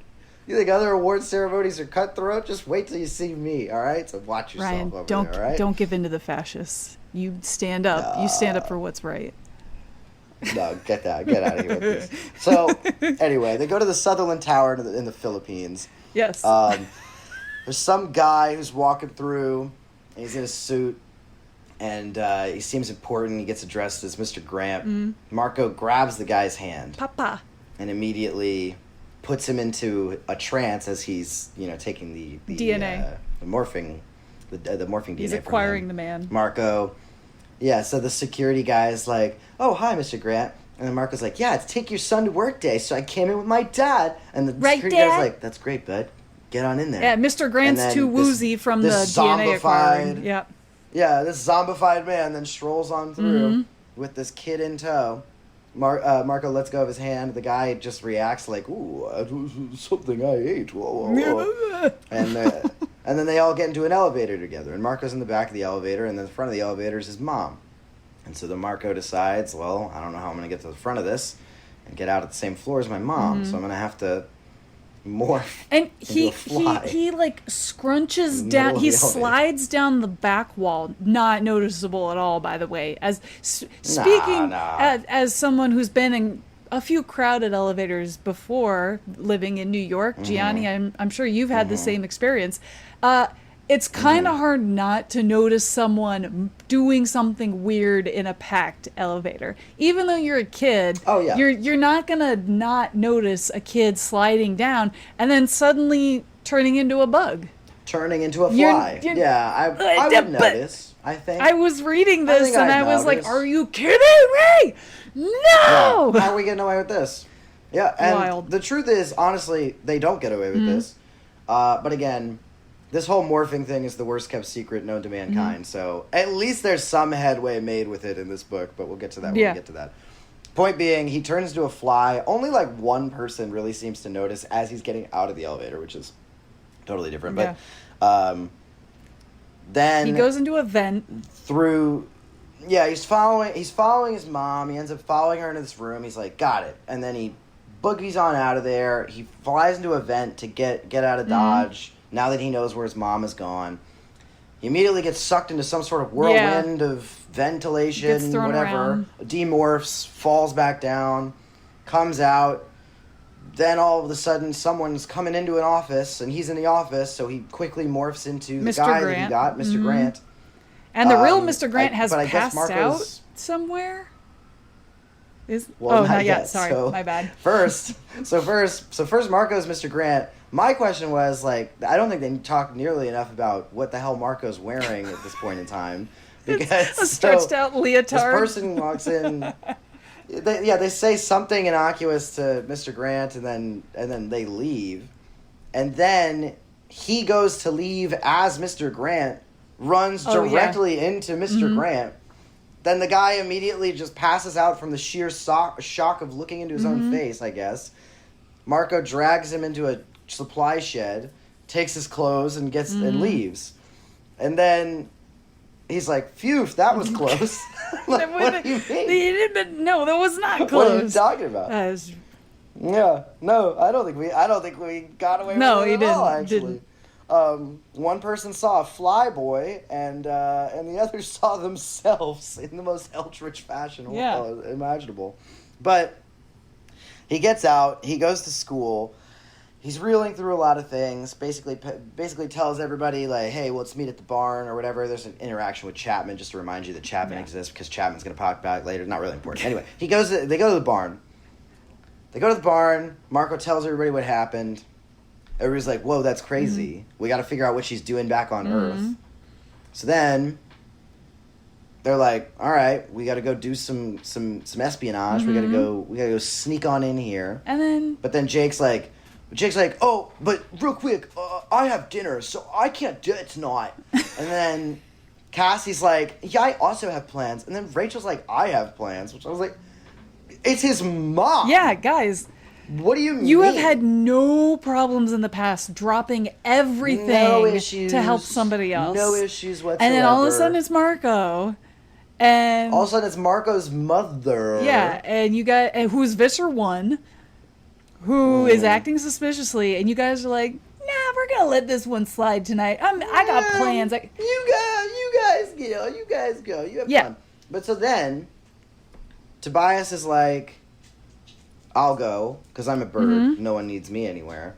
other award ceremonies are cutthroat? Just wait till you see me, all right? So watch yourself Ryan, over there, all right? Don't give in to the fascists. You stand up. You stand up for what's right. No, get out of here with this. So, anyway, they go to the Sutherland Tower in the Philippines. Yes. There's some guy who's walking through, and he's in a suit, and he seems important. He gets addressed as Mr. Grant. Mm. Marco grabs the guy's hand. Papa. And immediately puts him into a trance as he's, taking the DNA. The morphing DNA. He's acquiring the man. Marco... Yeah, so the security guy is like, "Oh, hi, Mr. Grant." And then Marco's like, "Yeah, it's take your son to work day, so I came in with my dad." And the security guy's like, "That's great, bud. Get on in there." Yeah, Mr. Grant's too woozy from the DNA acquiring. Yeah. Yeah, this zombified man then strolls on through with this kid in tow. Marco lets go of his hand. The guy just reacts like, "Ooh, something I ate." Whoa, whoa, whoa. And then they all get into an elevator together. And Marco's in the back of the elevator, and in the front of the elevator is his mom. And so the Marco decides, well, I don't know how I'm going to get to the front of this and get out at the same floor as my mom. So I'm going to have to morph and into a fly. He like scrunches down. He slides down the back wall. Not noticeable at all, by the way. As speaking as someone who's been in a few crowded elevators before living in New York, Gianni, I'm sure you've had the same experience. It's kind of hard not to notice someone doing something weird in a packed elevator. Even though you're a kid, you're not going to not notice a kid sliding down and then suddenly turning into a bug. Turning into a fly. I would notice, I think. I was reading this and I was like, are you kidding me? No! Yeah. How are we getting away with this? Yeah, and Wild. The truth is, honestly, they don't get away with this. But again... This whole morphing thing is the worst kept secret known to mankind, so at least there's some headway made with it in this book, but we'll get to that when we get to that. Point being, he turns into a fly. Only like one person really seems to notice as he's getting out of the elevator, which is totally different. But then... He goes into a vent. He's following his mom. He ends up following her into this room. He's like, got it. And then he boogies on out of there. He flies into a vent to get out of Dodge. Now that he knows where his mom is gone, he immediately gets sucked into some sort of whirlwind of ventilation, whatever. Demorphs, falls back down, comes out. Then all of a sudden, someone's coming into an office, and he's in the office, so he quickly morphs into the guy that he got, Mr. Grant. And the real Mr. Grant has passed out somewhere. Not yet. Sorry, my bad. First Marco's Mr. Grant. My question was, like, I don't think they talk nearly enough about what the hell Marco's wearing at this point in time. Because a stretched out leotard. This person walks in. They say something innocuous to Mr. Grant, and then they leave. And then he goes to leave as Mr. Grant, runs directly into Mr. Grant. Then the guy immediately just passes out from the sheer shock of looking into his own face, I guess. Marco drags him into a supply shed, takes his clothes, and and leaves. And then he's like, phew, that was close. Like, what do you mean? No, that was not close. What are you talking about? No, I don't think we got away with it at all, actually. One person saw a fly boy, and the others saw themselves in the most Eldritch fashion imaginable. But he gets out, he goes to school, he's reeling through a lot of things, basically tells everybody, like, hey, let's meet at the barn or whatever. There's an interaction with Chapman, just to remind you that Chapman exists, because Chapman's going to pop back later. Not really important. Anyway, they go to the barn. Marco tells everybody what happened. Everybody's like, whoa, that's crazy. We got to figure out what she's doing back on Earth. So then they're like, all right, we got to go do some espionage. We got to go sneak on in here. But then Jake's like, oh, but real quick, I have dinner, so I can't do it tonight. And then Cassie's like, yeah, I also have plans. And then Rachel's like, I have plans, which I was like, It's his mom. Yeah, guys. What do you mean? You have had no problems in the past dropping everything to help somebody else. No issues whatsoever. And then all of a sudden it's Marco. And all of a sudden it's Marco's mother. Yeah, and who's Visser 1, who is acting suspiciously, and you guys are like, nah, we're gonna let this one slide tonight. I got plans. You guys go. You have fun. But so then, Tobias is like, I'll go, because I'm a bird. Mm-hmm. No one needs me anywhere.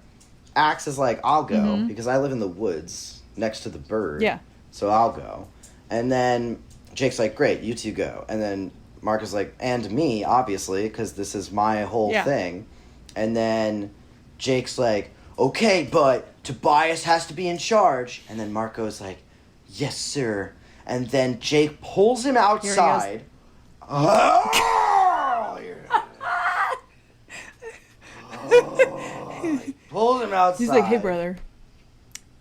Axe is like, I'll go, because I live in the woods next to the bird. Yeah. So I'll go. And then Jake's like, great, you two go. And then Mark is like, and me, obviously, because this is my whole thing. And then Jake's like, okay, but Tobias has to be in charge. And then Marco's like, yes, sir. And then Jake pulls him outside. He pulls him outside. He's like, hey, brother,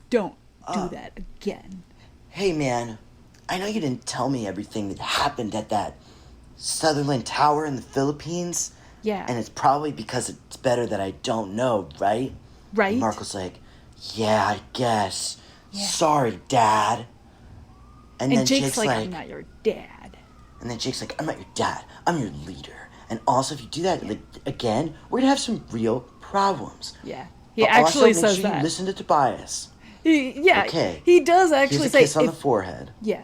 don't do that again. Hey, man, I know you didn't tell me everything that happened at that Sutherland Tower in the Philippines. Yeah. And it's probably because it's better that I don't know, right? Right. And Marco's like, yeah, I guess. Yeah. Sorry, Dad. And then Jake's like, I'm not your dad. And then Jake's like, I'm not your dad. I'm your leader. And also, if you do that again, we're going to have some real problems. Yeah. He actually says make sure that. You listen to Tobias. Okay. He does actually say... kiss on the forehead. Yeah.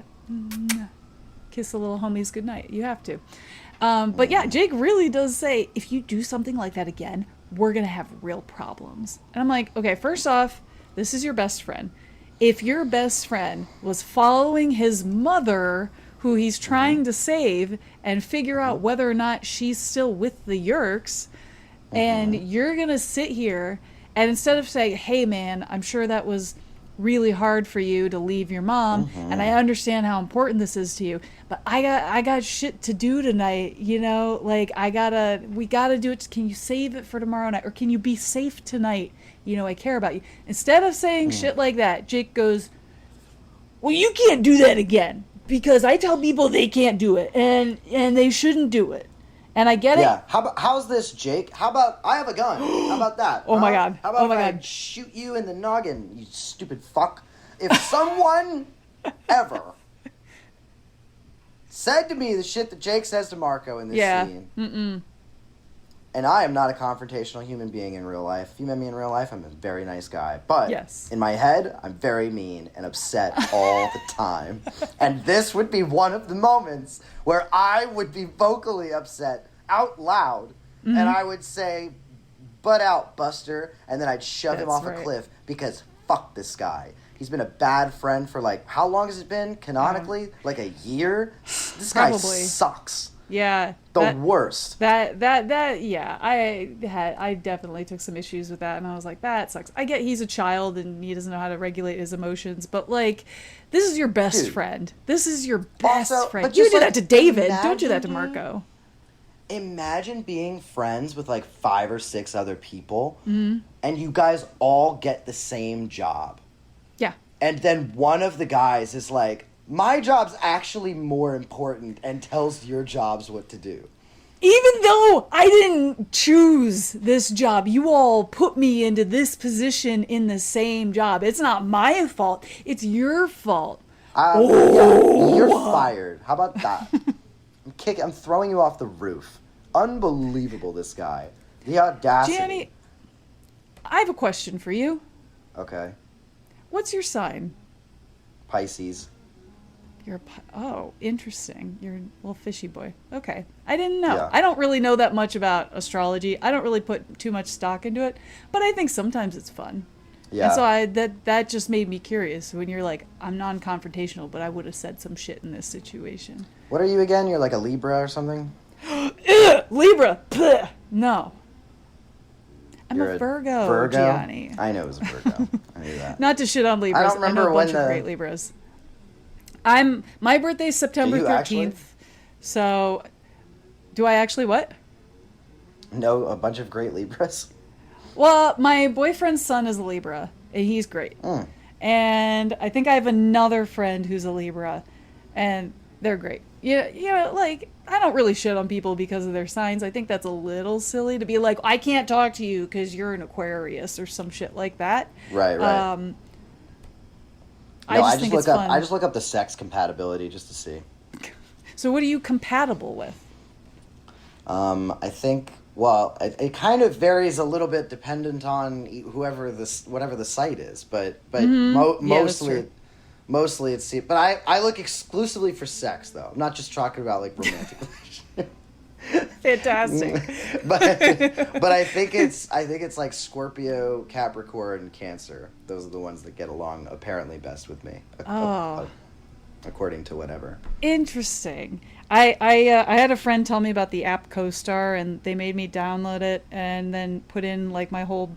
Kiss the little homies goodnight. You have to. But yeah, Jake really does say, if you do something like that again, we're going to have real problems. And I'm like, okay, first off, this is your best friend. If your best friend was following his mother, who he's trying to save, and figure out whether or not she's still with the Yeerks, and you're going to sit here, and instead of saying, hey, man, I'm sure that was really hard for you to leave your mom, and I understand how important this is to you, but I got shit to do tonight, you know, like we gotta do it. Can you save it for tomorrow night, or can you be safe tonight? You know, I care about you. Instead of saying shit like that, Jake goes, well, you can't do that again, because I tell people they can't do it, and they shouldn't do it. And I get it. Yeah. How's this, Jake? How about I have a gun? How about that? Oh my God. How about I shoot you in the noggin, you stupid fuck? If someone ever said to me the shit that Jake says to Marco in this scene, and I am not a confrontational human being in real life. If you met me in real life, I'm a very nice guy. But in my head, I'm very mean and upset all the time. And this would be one of the moments where I would be vocally upset out loud. And I would say, butt out, Buster. And then I'd shove him off a cliff because fuck this guy. He's been a bad friend for like, how long has it been canonically? Like a year? This guy sucks. Yeah. The worst. Yeah. I definitely took some issues with that, and I was like, that sucks. I get he's a child and he doesn't know how to regulate his emotions, but like, this is your best friend. This is your best friend. You do that to David. Don't do that to Marco. Imagine being friends with like 5 or 6 other people, and you guys all get the same job. Yeah. And then one of the guys is like, my job's actually more important, and tells your jobs what to do. Even though I didn't choose this job, you all put me into this position in the same job. It's not my fault. It's your fault. Yeah, you're fired. How about that? I'm throwing you off the roof. Unbelievable, this guy. The audacity. Gianni, I have a question for you. Okay. What's your sign? Pisces. Oh, interesting. You're a little fishy boy. Okay. I didn't know. Yeah. I don't really know that much about astrology. I don't really put too much stock into it, but I think sometimes it's fun. Yeah. And so that just made me curious when you're like, I'm non-confrontational, but I would have said some shit in this situation. What are you again? You're like a Libra or something? Libra! Puh. No. You're a Virgo, Gianni. I know it was a Virgo. I knew that. Not to shit on Libras. I don't remember know a bunch of great Libras. My birthday's September 13th. Actually? So, do I actually what? Know a bunch of great Libras? Well, my boyfriend's son is a Libra, and he's great. And I think I have another friend who's a Libra, and they're great. Yeah, like, I don't really shit on people because of their signs. I think that's a little silly to be like, I can't talk to you because you're an Aquarius or some shit like that. Right. I just think it's fun. I just look up the sex compatibility just to see. So what are you compatible with? I think, well, it kind of varies a little bit dependent on whatever the site is, but mostly it's, but I look exclusively for sex though. I'm not just talking about like romantic relationships. Fantastic. but I think it's like Scorpio, Capricorn, Cancer. Those are the ones that get along apparently best with me. According to whatever. Interesting. I had a friend tell me about the app CoStar, and they made me download it and then put in like my whole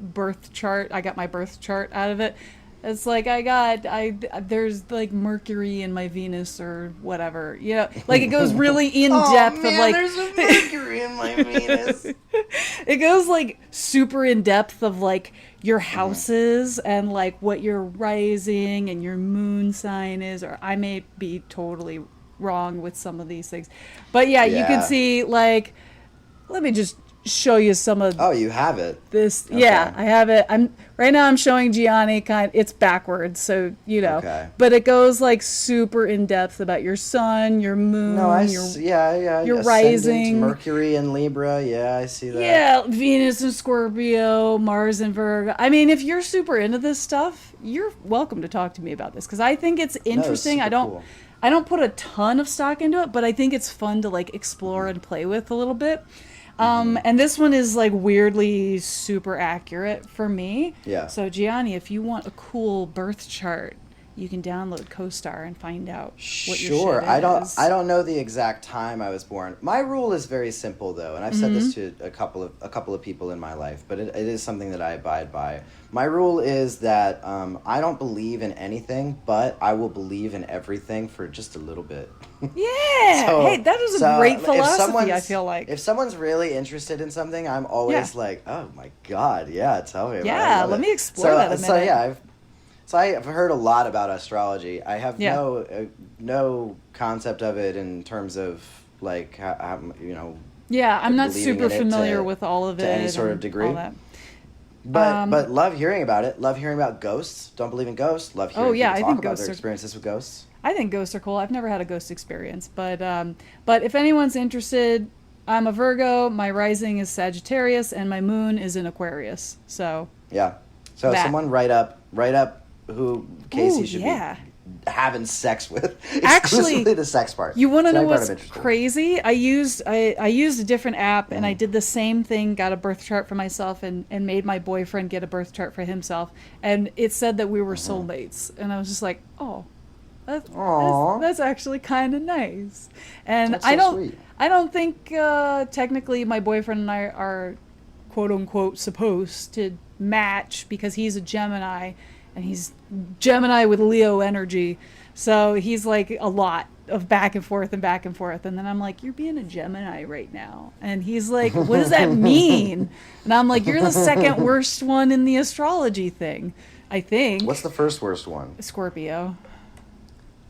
birth chart. I got my birth chart out of it. It's like there's like Mercury in my Venus or whatever, like it goes really in depth of like there's a Mercury in my Venus. It goes like super in depth of like your houses and like what your rising and your moon sign is, or I may be totally wrong with some of these things, but yeah. You can see like, let me just show you some of you have it this. Okay. Yeah, I have it. I'm showing Gianni it's backwards, so okay. But it goes like super in depth about your sun, your moon, your rising, Mercury and Libra. Yeah, I see that. Yeah, Venus and Scorpio, Mars and Virgo. I mean, if you're super into this stuff, you're welcome to talk to me about this because I think it's interesting. Cool. I don't put a ton of stock into it, but I think it's fun to like explore and play with a little bit. And this one is like weirdly super accurate for me. Yeah. So Gianni, if you want a cool birth chart, you can download CoStar and find out what your shit is. I don't know the exact time I was born. My rule is very simple though, and I've said this to a couple of people in my life, but it is something that I abide by. My rule is that I don't believe in anything, but I will believe in everything for just a little bit. Yeah. Hey, that is a great philosophy, I feel like. If someone's really interested in something, I'm always like, oh my God, yeah, tell me about it. Yeah, let me explore that a minute. So yeah, I've heard a lot about astrology. I have no concept of it in terms of like how. Yeah, I'm not super familiar with all of it to any sort of degree. All that. But love hearing about it. Love hearing about ghosts. Don't believe in ghosts. Love hearing people talk about their experiences with ghosts. I think ghosts are cool. I've never had a ghost experience, but if anyone's interested, I'm a Virgo. My rising is Sagittarius, and my moon is in Aquarius. So yeah. So someone write up who Casey should be having sex with. Actually, the sex part. You want to know what's crazy? I used a different app and I did the same thing. Got a birth chart for myself and made my boyfriend get a birth chart for himself. And it said that we were soulmates, and I was just like, oh, that's actually kind of nice. And that's so sweet. I don't think technically my boyfriend and I are quote unquote supposed to match because he's a Gemini. And he's Gemini with Leo energy. So he's like a lot of back and forth. And then I'm like, you're being a Gemini right now. And he's like, what does that mean? And I'm like, you're the second worst one in the astrology thing, I think. What's the first worst one? Scorpio.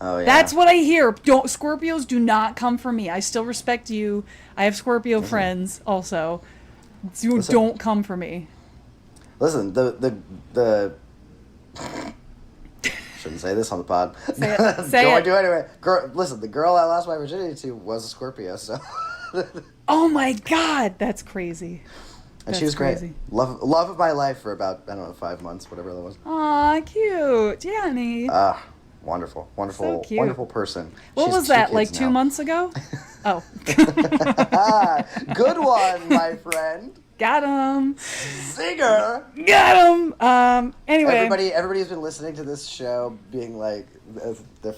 Oh, yeah. That's what I hear. Scorpios do not come for me. I still respect you. I have Scorpio friends also. Don't come for me. Listen, the shouldn't say this on the pod. Say it. Do anyway. Listen, the girl I lost my virginity to was a Scorpio, so. Oh my God, that's crazy. And she was crazy. Great. Love of my life for about 5 months, whatever that was. Aw, cute, Gianni. Wonderful, so cute. Wonderful person. What was that? Like 2 months ago? Oh. Good one, my friend. Got him. Zinger. Got him. Anyway. Everybody who's been listening to this show being like,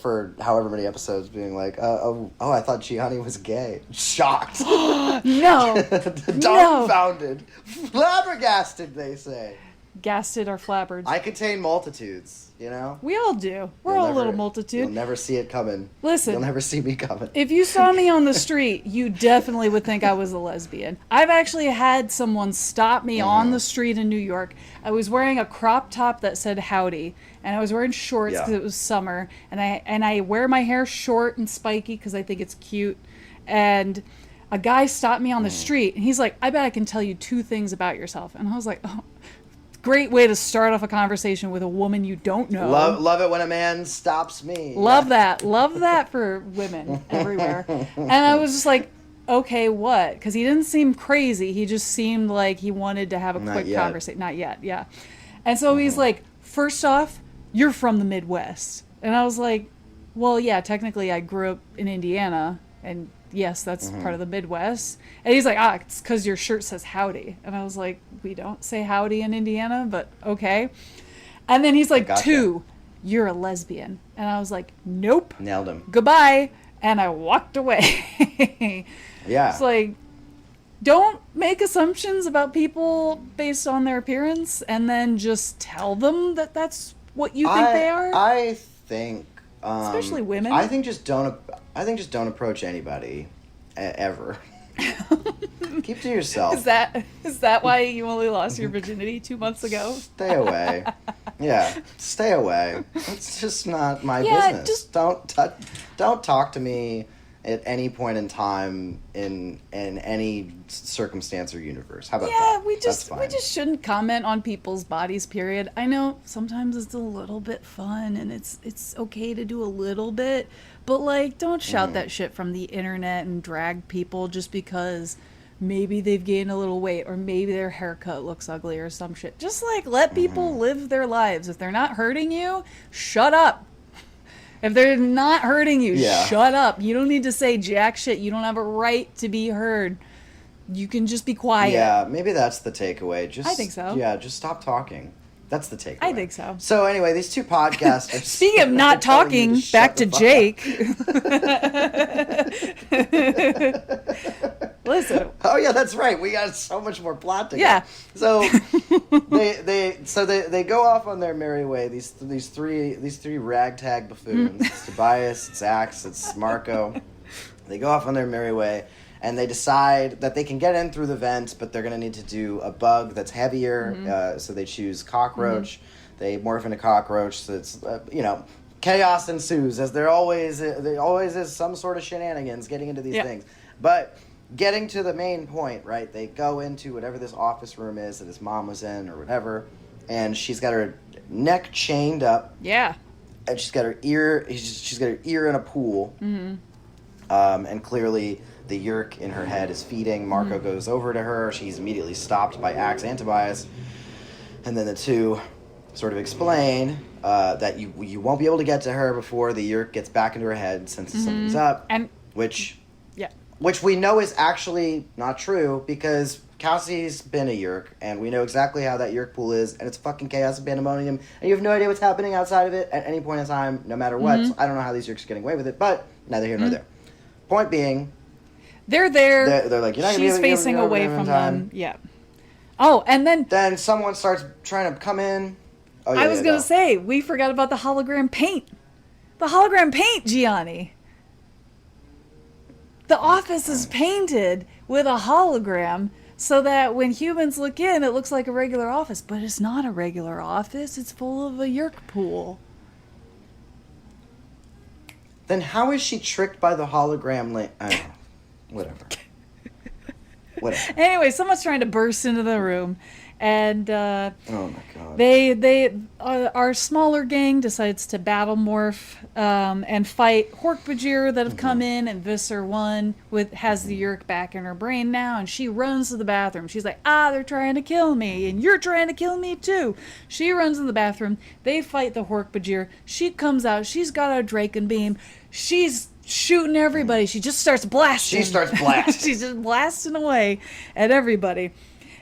for however many episodes, being like, I thought Gianni was gay. Shocked. No. Dumbfounded. Flabbergasted, they say. gasted our flabbers. I contain multitudes, you know? We all do. We're all a little multitude. You'll never see it coming. Listen. You'll never see me coming. If you saw me on the street, you definitely would think I was a lesbian. I've actually had someone stop me on the street in New York. I was wearing a crop top that said howdy, and I was wearing shorts because it was summer, and I wear my hair short and spiky because I think it's cute. And a guy stopped me on the street, and he's like, I bet I can tell you 2 things about yourself. And I was like, oh, great way to start off a conversation with a woman you don't know. Love it when a man stops me. Love that for women everywhere. And I was just like, okay, what? Because he didn't seem crazy. He just seemed like he wanted to have a quick conversation. Not yet, yeah. And so he's like, first off, you're from the Midwest. And I was like, well, yeah, technically I grew up in Indiana, and yes, that's part of the Midwest. And he's like, it's because your shirt says howdy. And I was like, we don't say howdy in Indiana, but okay. And then he's like, gotcha. 2, you're a lesbian. And I was like, nope. Nailed him. Goodbye. And I walked away. Yeah. It's like, don't make assumptions about people based on their appearance and then just tell them that that's what you think they are. I think... especially women. I think just don't approach anybody ever. Keep to yourself. Is that why you only lost your virginity 2 months ago? Stay away. Yeah, stay away. It's just not my business. Just don't talk to me at any point in time in any circumstance or universe. How about that? we just shouldn't comment on people's bodies, period. I know sometimes it's a little bit fun and it's okay to do a little bit, but like don't shout that shit from the internet and drag people just because maybe they've gained a little weight or maybe their haircut looks ugly or some shit. Just like let people live their lives. If they're not hurting you, shut up. If they're not hurting you, shut up. You don't need to say jack shit. You don't have a right to be heard. You can just be quiet. Yeah, maybe that's the takeaway. I think so. Yeah, just stop talking. That's the takeaway. I think so. So anyway, these 2 podcasts are... Speaking of not talking, back to Jake. Listen. Oh yeah, that's right. We got so much more plot to go. Yeah. So they go off on their merry way. These three ragtag buffoons. It's Tobias, it's Axe, it's Marco. They go off on their merry way, and they decide that they can get in through the vent, but they're going to need to do a bug that's heavier. So they choose cockroach. They morph into cockroach. So it's chaos ensues, as there always is some sort of shenanigans getting into these things. But getting to the main point, right? They go into whatever this office room is that his mom was in or whatever, and she's got her neck chained up. Yeah. And she's got her ear in a pool. And clearly the Yeerk in her head is feeding. Marco goes over to her. She's immediately stopped by Axe and Tobias. And then the 2 sort of explain that you won't be able to get to her before the Yeerk gets back into her head since something's up. And which we know is actually not true because Cassie's been a Yeerk, and we know exactly how that Yeerk pool is, and it's fucking chaos and pandemonium, and you have no idea what's happening outside of it at any point in time, no matter what. So I don't know how these Yeerks are getting away with it, but neither here nor there. Point being, they're there. They're like, you're not she's gonna be facing away from them. Yeah. Oh, and then someone starts trying to come in. Oh, I was gonna say we forgot about the hologram paint. The hologram paint, Gianni. The office is painted with a hologram so that when humans look in, it looks like a regular office. But it's not a regular office. It's full of a Yeerk pool. Then how is she tricked by the hologram? I don't know. Whatever. Anyway, someone's trying to burst into the room. And oh my god! Our smaller gang decides to battle morph and fight Hork-Bajir that have come in, and Visser 1 has the Yeerk back in her brain now, and she runs to the bathroom. She's like, they're trying to kill me, and you're trying to kill me too. She runs in the bathroom. They fight the Hork-Bajir. She comes out. She's got a Draken beam. She's shooting everybody. She just starts blasting. She's just blasting away at everybody.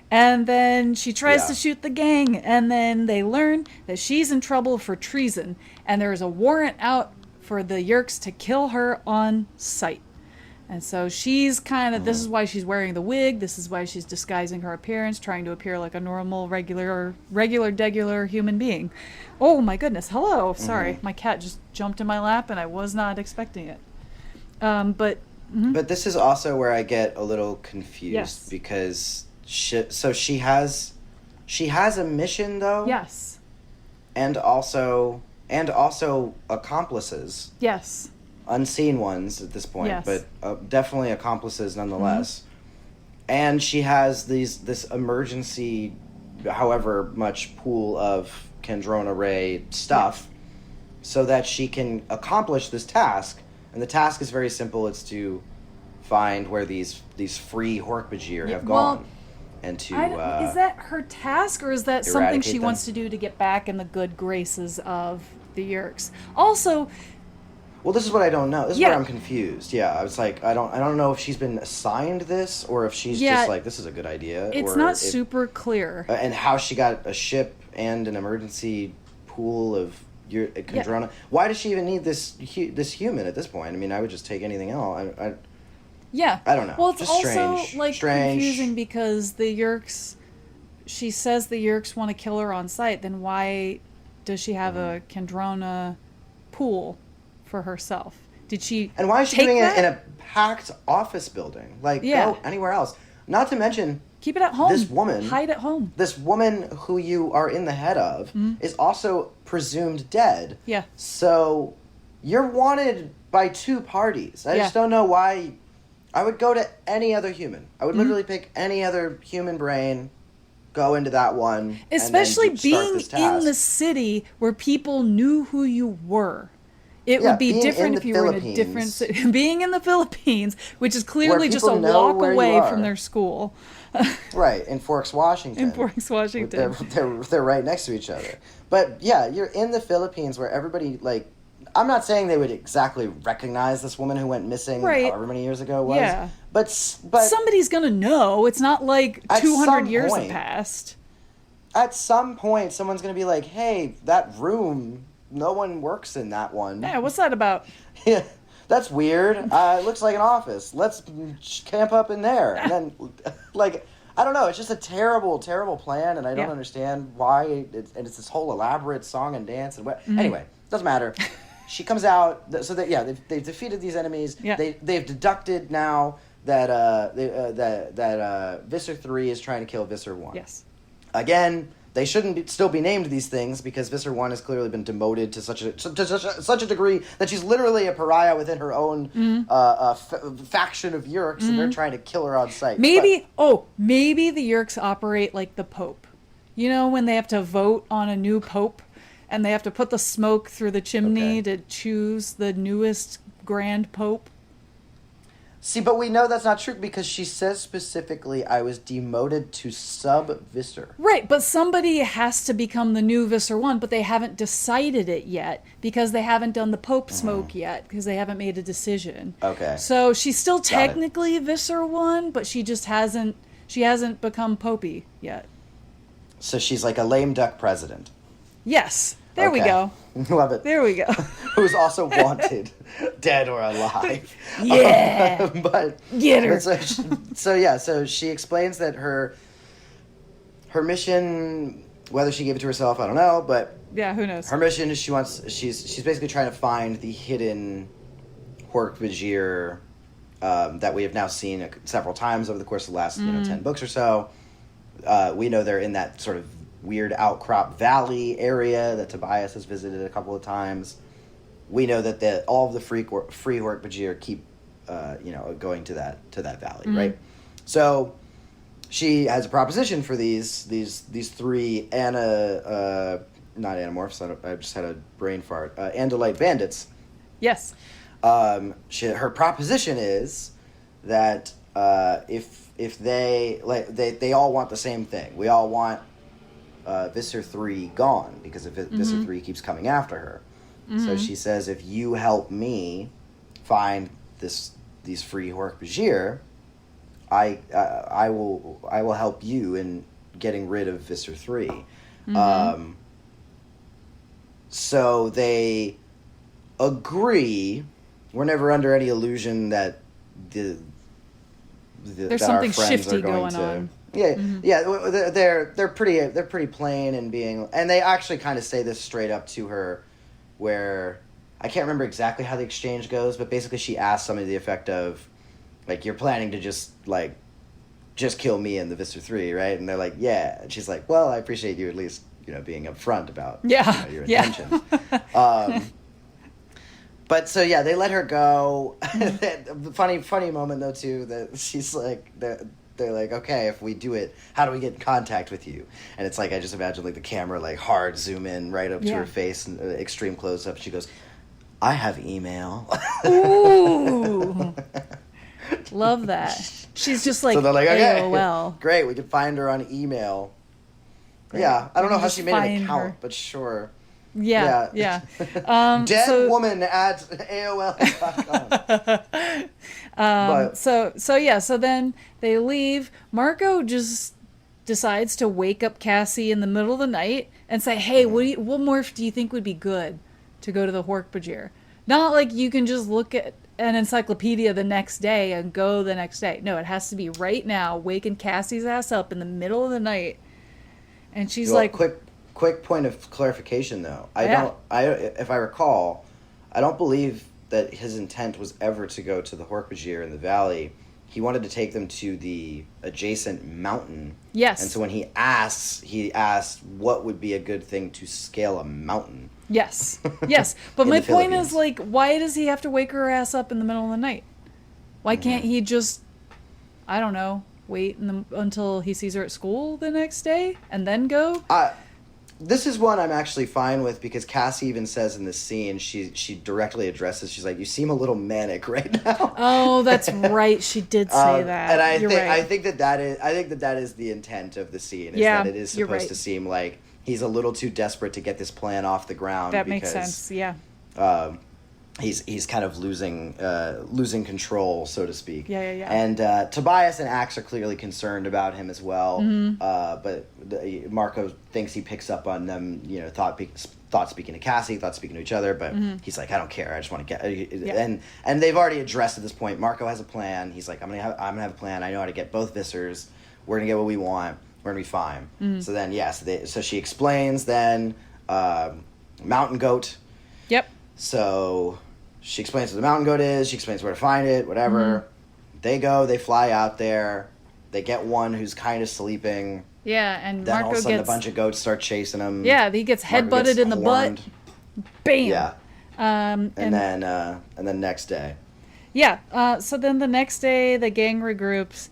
And then she tries to shoot the gang, and then they learn that she's in trouble for treason, and there's a warrant out for the Yeerks to kill her on sight. And so she's kind of, this is why she's wearing the wig, this is why she's disguising her appearance, trying to appear like a normal, regular human being. Oh my goodness, hello. Sorry, my cat just jumped in my lap and I was not expecting it. But this is also where I get a little confused because she has a mission though. Yes. And also accomplices. Yes. Unseen ones at this point, but definitely accomplices nonetheless. And she has this emergency, however much pool of Kandrona Ray stuff, so that she can accomplish this task. And the task is very simple. It's to find where these free Hork-Bajir have gone. And to is that her task, or is that something she them. wants to do to get back in the good graces of the Yeerks? Also, well, this is what I don't know. This is where I'm confused. Yeah, I was like, I don't know if she's been assigned this or if she's just like, this is a good idea. It's not super clear. And how she got a ship and an emergency pool of Kandrona. Yeah. Why does she even need this human at this point? I mean, I would just take anything else. I don't know. Well, it's just also strange. Confusing because the Yeerks, she says the Yeerks want to kill her on sight. Then why does she have a Kandrona pool for herself? Did she? And why is she doing it in a packed office building? Like, go anywhere else. Not to mention, keep it at home. This woman, hide at home. This woman who you are in the head of is also presumed dead. Yeah. So you're wanted by two parties. I just don't know why. I would go to any other human. I would literally pick any other human brain, go into that one, especially and then start being this task. in the city where people knew who you were. It would be different if you were in a different city. Being in the Philippines, which is clearly just a walk away from their school. Right, in Forks, Washington. They're right next to each other. But yeah, you're in the Philippines where everybody, like, I'm not saying they would exactly recognize this woman who went missing however many years ago it was. Yeah. But somebody's going to know. It's not like 200 years have passed. At some point, someone's going to be like, hey, that room... No one works in that one. Yeah, what's that about? Yeah, that's weird. It looks like an office. Let's camp up in there. And then, like, I don't know. It's just a terrible, terrible plan, and I don't understand why. It's this whole elaborate song and dance. And anyway, doesn't matter. She comes out. So that they've defeated these enemies. Yeah. They've deducted now that Visser 3 is trying to kill Visser 1. Yes. Again. They shouldn't still be named these things because Visser 1 has clearly been demoted to such a degree that she's literally a pariah within her own faction of Yeerks, and they're trying to kill her on sight. Maybe the Yeerks operate like the Pope. You know, when they have to vote on a new Pope, and they have to put the smoke through the chimney to choose the newest Grand Pope? See, but we know that's not true because she says specifically, I was demoted to sub-Visser. Right, but somebody has to become the new Visser 1, but they haven't decided it yet because they haven't done the Pope smoke yet because they haven't made a decision. Okay. So she's still technically Visser 1, but she just hasn't become Popey yet. So she's like a lame duck president. Yes. There we go. Love it. There we go. Who's also wanted, dead or alive. Yeah. But get her. So she explains that her mission, whether she gave it to herself, I don't know, but yeah, who knows? Her mission is she's basically trying to find the hidden Hork-Bajir that we have now seen several times over the course of the last 10 books or so. We know they're in that sort of weird outcrop valley area that Tobias has visited a couple of times. We know that all of the free Hork-Bajir keep going to that valley, right? So she has a proposition for these three not Animorphs. I just had a brain fart. Andalite bandits. Yes. Her proposition is that if they all want the same thing. We all want Visser 3 gone because if Visser 3 keeps coming after her. So she says, if you help me find these free Hork-Bajir, I will help you in getting rid of Visser 3. So they agree. We're never under any illusion that the there's that something our friends shifty are going going to. on. Yeah, yeah, they're pretty plain and being, and they actually kind of say this straight up to her, where I can't remember exactly how the exchange goes, but basically she asks something to the effect of, like, you're planning to just kill me and the Visser 3, right? And they're like, yeah. And she's like, well, I appreciate you at least, being upfront about your intentions. But so, yeah, they let her go. Funny moment, though, too, that she's like, they're like, okay, if we do it, how do we get in contact with you? And it's like, I just imagine, like, the camera, like, hard zoom in right up to her face and extreme close-up. She goes, I have email. Ooh. Love that. She's just like, so they're like, okay, AOL. Great, we can find her on email. Great. Yeah, I don't know how she made an account, but sure. Yeah. Dead woman at AOL.com. So then they leave. Marco just decides to wake up Cassie in the middle of the night and say, hey, what morph do you think would be good to go to the Hork-Bajir? Not like you can just look at an encyclopedia the next day and go the next day. No, it has to be right now, waking Cassie's ass up in the middle of the night. And she's like... Quick point of clarification, though. If I recall, I don't believe that his intent was ever to go to the Hork-Bajir in the valley. He wanted to take them to the adjacent mountain. Yes. And so when he asked what would be a good thing to scale a mountain. Yes. But my point is, like, why does he have to wake her ass up in the middle of the night? Why can't he just, I don't know, wait until he sees her at school the next day and then go? This is one I'm actually fine with, because Cassie even says in this scene, she directly addresses, she's like, you seem a little manic right now. Oh, that's right. She did say that. And I think that is the intent of the scene, is that it is supposed to seem like he's a little too desperate to get this plan off the ground. That makes sense. Yeah. He's kind of losing control, so to speak. Yeah. And Tobias and Axe are clearly concerned about him as well. But Marco thinks he picks up on them, thought speaking to Cassie, thought speaking to each other. But he's like, I don't care. I just want to get. And they've already addressed at this point. Marco has a plan. He's like, I'm gonna have a plan. I know how to get both Vissers. We're gonna get what we want. We're gonna be fine. So then, so she explains then, mountain goat. Yep. So she explains what the mountain goat is. She explains where to find it, whatever. They fly out there. They get one who's kind of sleeping. Yeah, and then Marco all of a sudden gets... a bunch of goats start chasing him. Yeah, he gets headbutted in the butt. Bam! Yeah. And then next day. Yeah, so then the next day the gang regroups,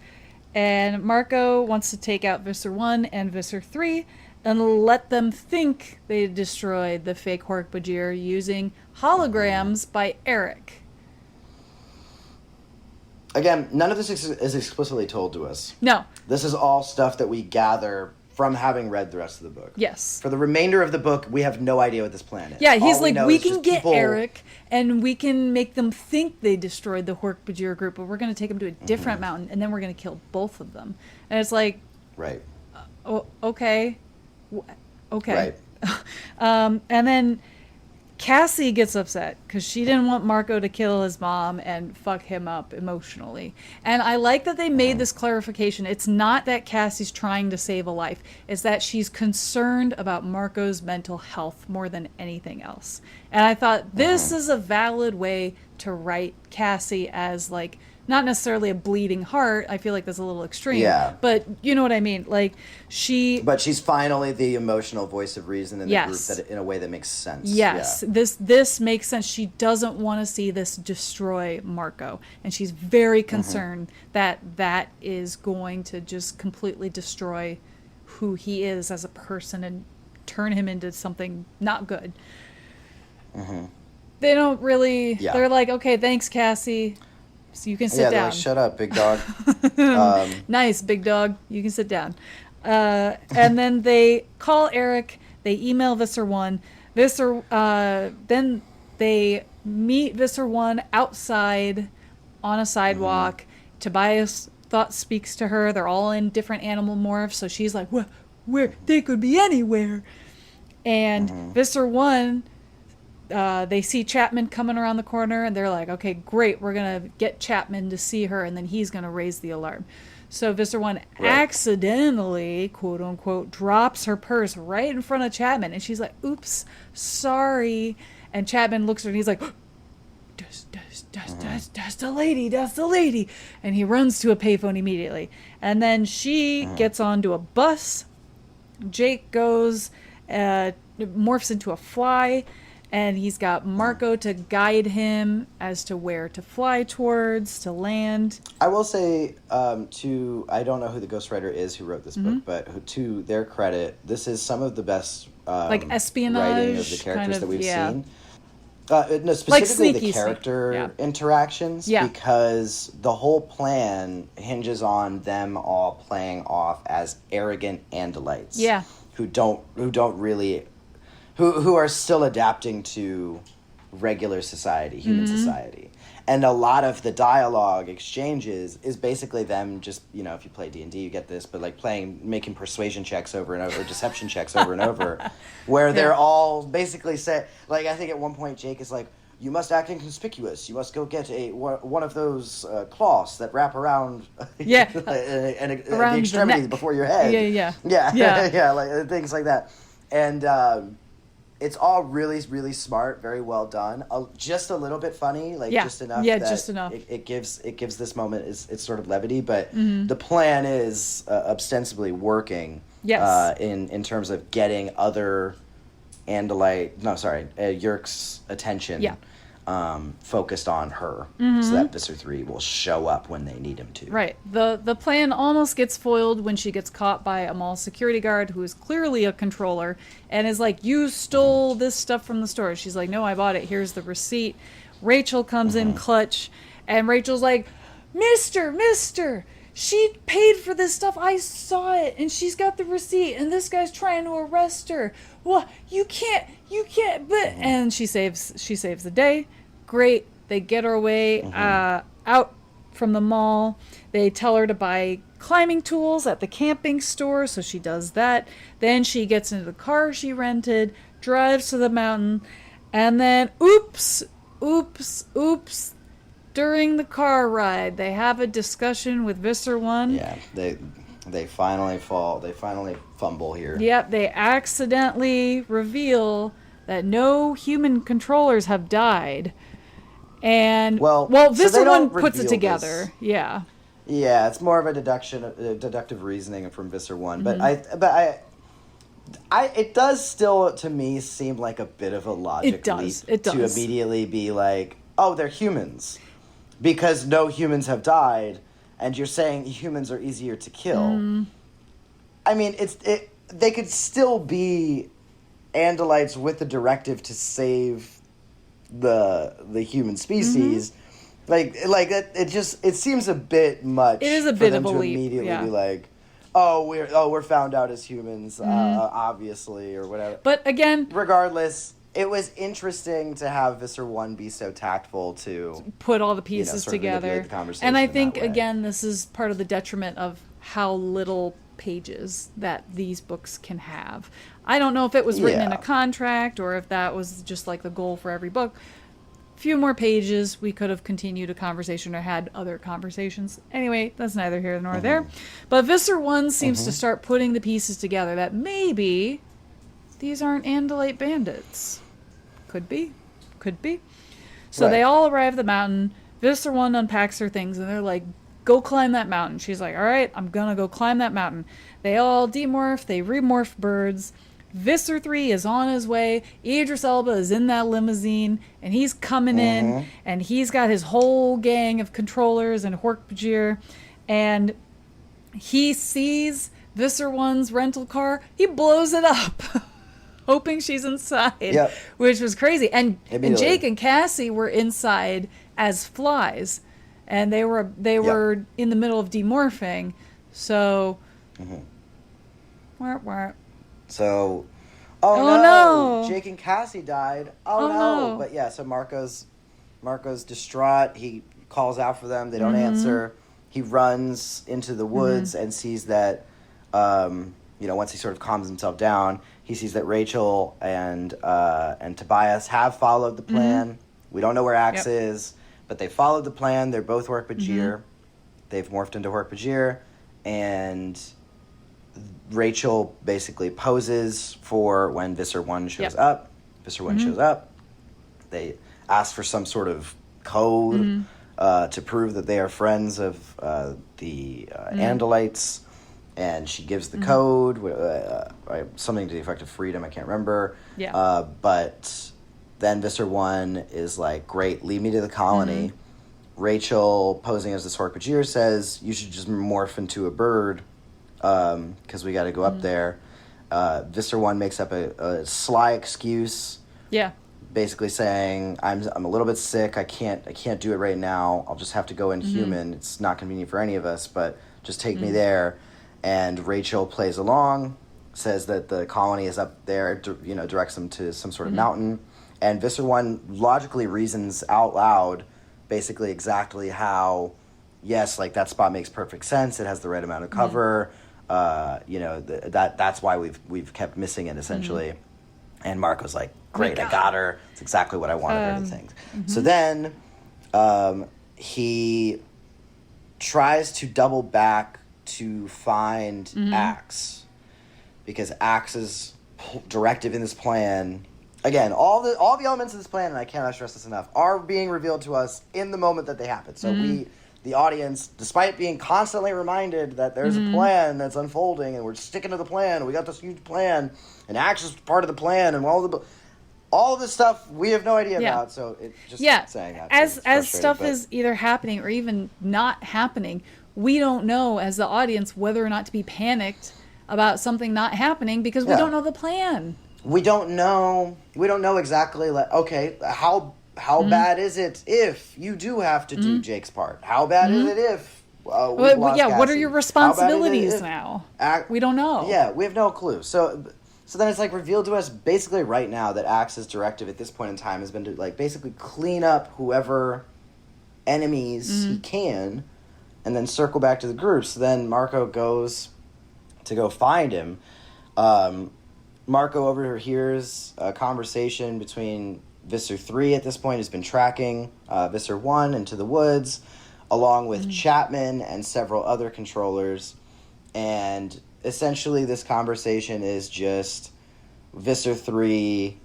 and Marco wants to take out Visser 1 and Visser 3 and let them think they destroyed the fake Hork-Bajir using holograms by Eric. Again, none of this is explicitly told to us. No. This is all stuff that we gather from having read the rest of the book. Yes. For the remainder of the book, we have no idea what this plan is. Yeah, he's like, we can get Eric, and we can make them think they destroyed the Hork-Bajir group, but we're going to take them to a different mountain, and then we're going to kill both of them. And it's like... Right. Okay. Right. And then Cassie gets upset because she didn't want Marco to kill his mom and fuck him up emotionally. And I like that they made this clarification. It's not that Cassie's trying to save a life. It's that she's concerned about Marco's mental health more than anything else. And I thought this is a valid way to write Cassie as, like, not necessarily a bleeding heart. I feel like that's a little extreme. Yeah. But you know what I mean? Like, But she's finally the emotional voice of reason in the group, that in a way that makes sense. Yes. Yeah. This makes sense. She doesn't want to see this destroy Marco. And she's very concerned that is going to just completely destroy who he is as a person and turn him into something not good. They don't really... Yeah. They're like, okay, thanks, Cassie. So you can sit down. Like, shut up, big dog. Nice, big dog. You can sit down. And then they call Eric. They email Visser 1. Then they meet Visser 1 outside on a sidewalk. Tobias speaks to her. They're all in different animal morphs. So she's like, where they could be anywhere. And Visser 1 they see Chapman coming around the corner, and they're like, okay, great, we're going to get Chapman to see her, and then he's going to raise the alarm. So Visser 1 accidentally, quote unquote, drops her purse right in front of Chapman, and she's like, oops, sorry. And Chapman looks at her, and he's like, that's the lady. And he runs to a payphone immediately. And then she gets onto a bus. Jake goes, morphs into a fly, and he's got Marco to guide him as to where to fly towards, to land. I will say, I don't know who the ghostwriter is who wrote this book, but to their credit, this is some of the best like espionage writing of the characters that we've seen. No, specifically like sneaky, the character interactions, because the whole plan hinges on them all playing off as arrogant Andalites. Yeah. Who are still adapting to regular society, human society. And a lot of the dialogue exchanges is basically them just, if you play D&D, you get this, but like making persuasion checks over and over, or deception checks over and over, where they're all basically say, like, I think at one point Jake is like, you must act inconspicuous. You must go get one of those cloths that wrap around the extremity before your head. Yeah, like things like that. And it's all really, really smart, very well done. Just a little bit funny, just enough. Yeah, just enough. It gives this moment it's sort of levity, but the plan is ostensibly working. Yes. In terms of getting other Yeerk's attention. Yeah. Focused on her, so that Visser 3 will show up when they need him to. Right. The plan almost gets foiled when she gets caught by a mall security guard who is clearly a controller and is like, you stole this stuff from the store. She's like, no, I bought it. Here's the receipt. Rachel comes in clutch, and Rachel's like, Mister, she paid for this stuff. I saw it, and she's got the receipt, and this guy's trying to arrest her. Well, you can't, but... And she saves the day. Great. They get her away out from the mall. They tell her to buy climbing tools at the camping store, so she does that. Then she gets into the car she rented, drives to the mountain, and then, oops, during the car ride, they have a discussion with Visser 1. Yeah, they finally fall. They finally fumble here. Yep, they accidentally reveal that no human controllers have died. And, Visser 1 puts it together. This. Yeah. Yeah, it's more of a deductive reasoning from Visser 1. But it does still, to me, seem like a bit of a logic leap to immediately be like, oh, they're humans. Because no humans have died, and you're saying humans are easier to kill. I mean, they could still be Andalites with the directive to save the human species. It seems a bit much. It is a bit of a leap. Immediately be like, we're found out as humans, obviously, or whatever. But again, regardless, it was interesting to have Visser 1 be so tactful to put all the pieces together. The conversation and I think, again, this is part of the detriment of how little pages that these books can have. I don't know if it was written in a contract or if that was just like the goal for every book. A few more pages, we could have continued a conversation or had other conversations. Anyway, that's neither here nor there. But Visser 1 seems to start putting the pieces together that maybe these aren't Andalite bandits. Could be. So they all arrive at the mountain. Visser 1 unpacks her things, and they're like, go climb that mountain. She's like, all right, I'm going to go climb that mountain. They all demorph. They remorph birds. Visser 3 is on his way. Idris Elba is in that limousine, and he's coming in, and he's got his whole gang of controllers and Hork-Bajir, and he sees Visser 1's rental car. He blows it up. Hoping she's inside, which was crazy. And Jake and Cassie were inside as flies, and they were in the middle of demorphing. So, So, no, Jake and Cassie died. Oh no! But yeah, so Marco's distraught. He calls out for them. They don't answer. He runs into the woods and sees that once he sort of calms himself down, he sees that Rachel and Tobias have followed the plan. We don't know where Axe is, but they followed the plan. They're both Hork-Bajir. They've morphed into Hork-Bajir, and Rachel basically poses for when Visser 1 shows up. Visser 1 shows up. They ask for some sort of code to prove that they are friends of the Andalites, and she gives the code, something to the effect of freedom, I can't remember. But then Visser 1 is like, great, lead me to the colony. Rachel, posing as this Hork-Bajir, says, you should just morph into a bird, because we got to go up there. Visser 1 makes up a sly excuse. Basically saying, I'm a little bit sick, I can't do it right now, I'll just have to go in human, it's not convenient for any of us, but just take me there. And Rachel plays along, says that the colony is up there, directs them to some sort of mountain, and Visser 1 logically reasons out loud basically exactly how, yes, like that spot makes perfect sense, it has the right amount of cover, that's why we've kept missing it, essentially. And Marco's like, great, I got her. It's exactly what I wanted her to think. So then he tries to double back to find Axe, because Axe's directive in this plan, again, all the elements of this plan, and I cannot stress this enough, are being revealed to us in the moment that they happen. So we, the audience, despite being constantly reminded that there's a plan that's unfolding and we're sticking to the plan, we got this huge plan, and Axe is part of the plan, and all of this stuff we have no idea about. So it just saying that as stuff is either happening or even not happening, we don't know as the audience whether or not to be panicked about something not happening, because we don't know the plan. We don't know exactly, like, okay, how bad is it if you do have to do Jake's part? How bad is it if what are your responsibilities now? We don't know. Yeah, we have no clue. So then it's like revealed to us basically right now that Axe's directive at this point in time has been to like basically clean up whoever enemies he can, and then circle back to the group. So then Marco goes to go find him. Marco overhears a conversation between Visser 3 at this point, has been tracking Visser 1 into the woods, along with Chapman and several other controllers. And essentially this conversation is just Visser 3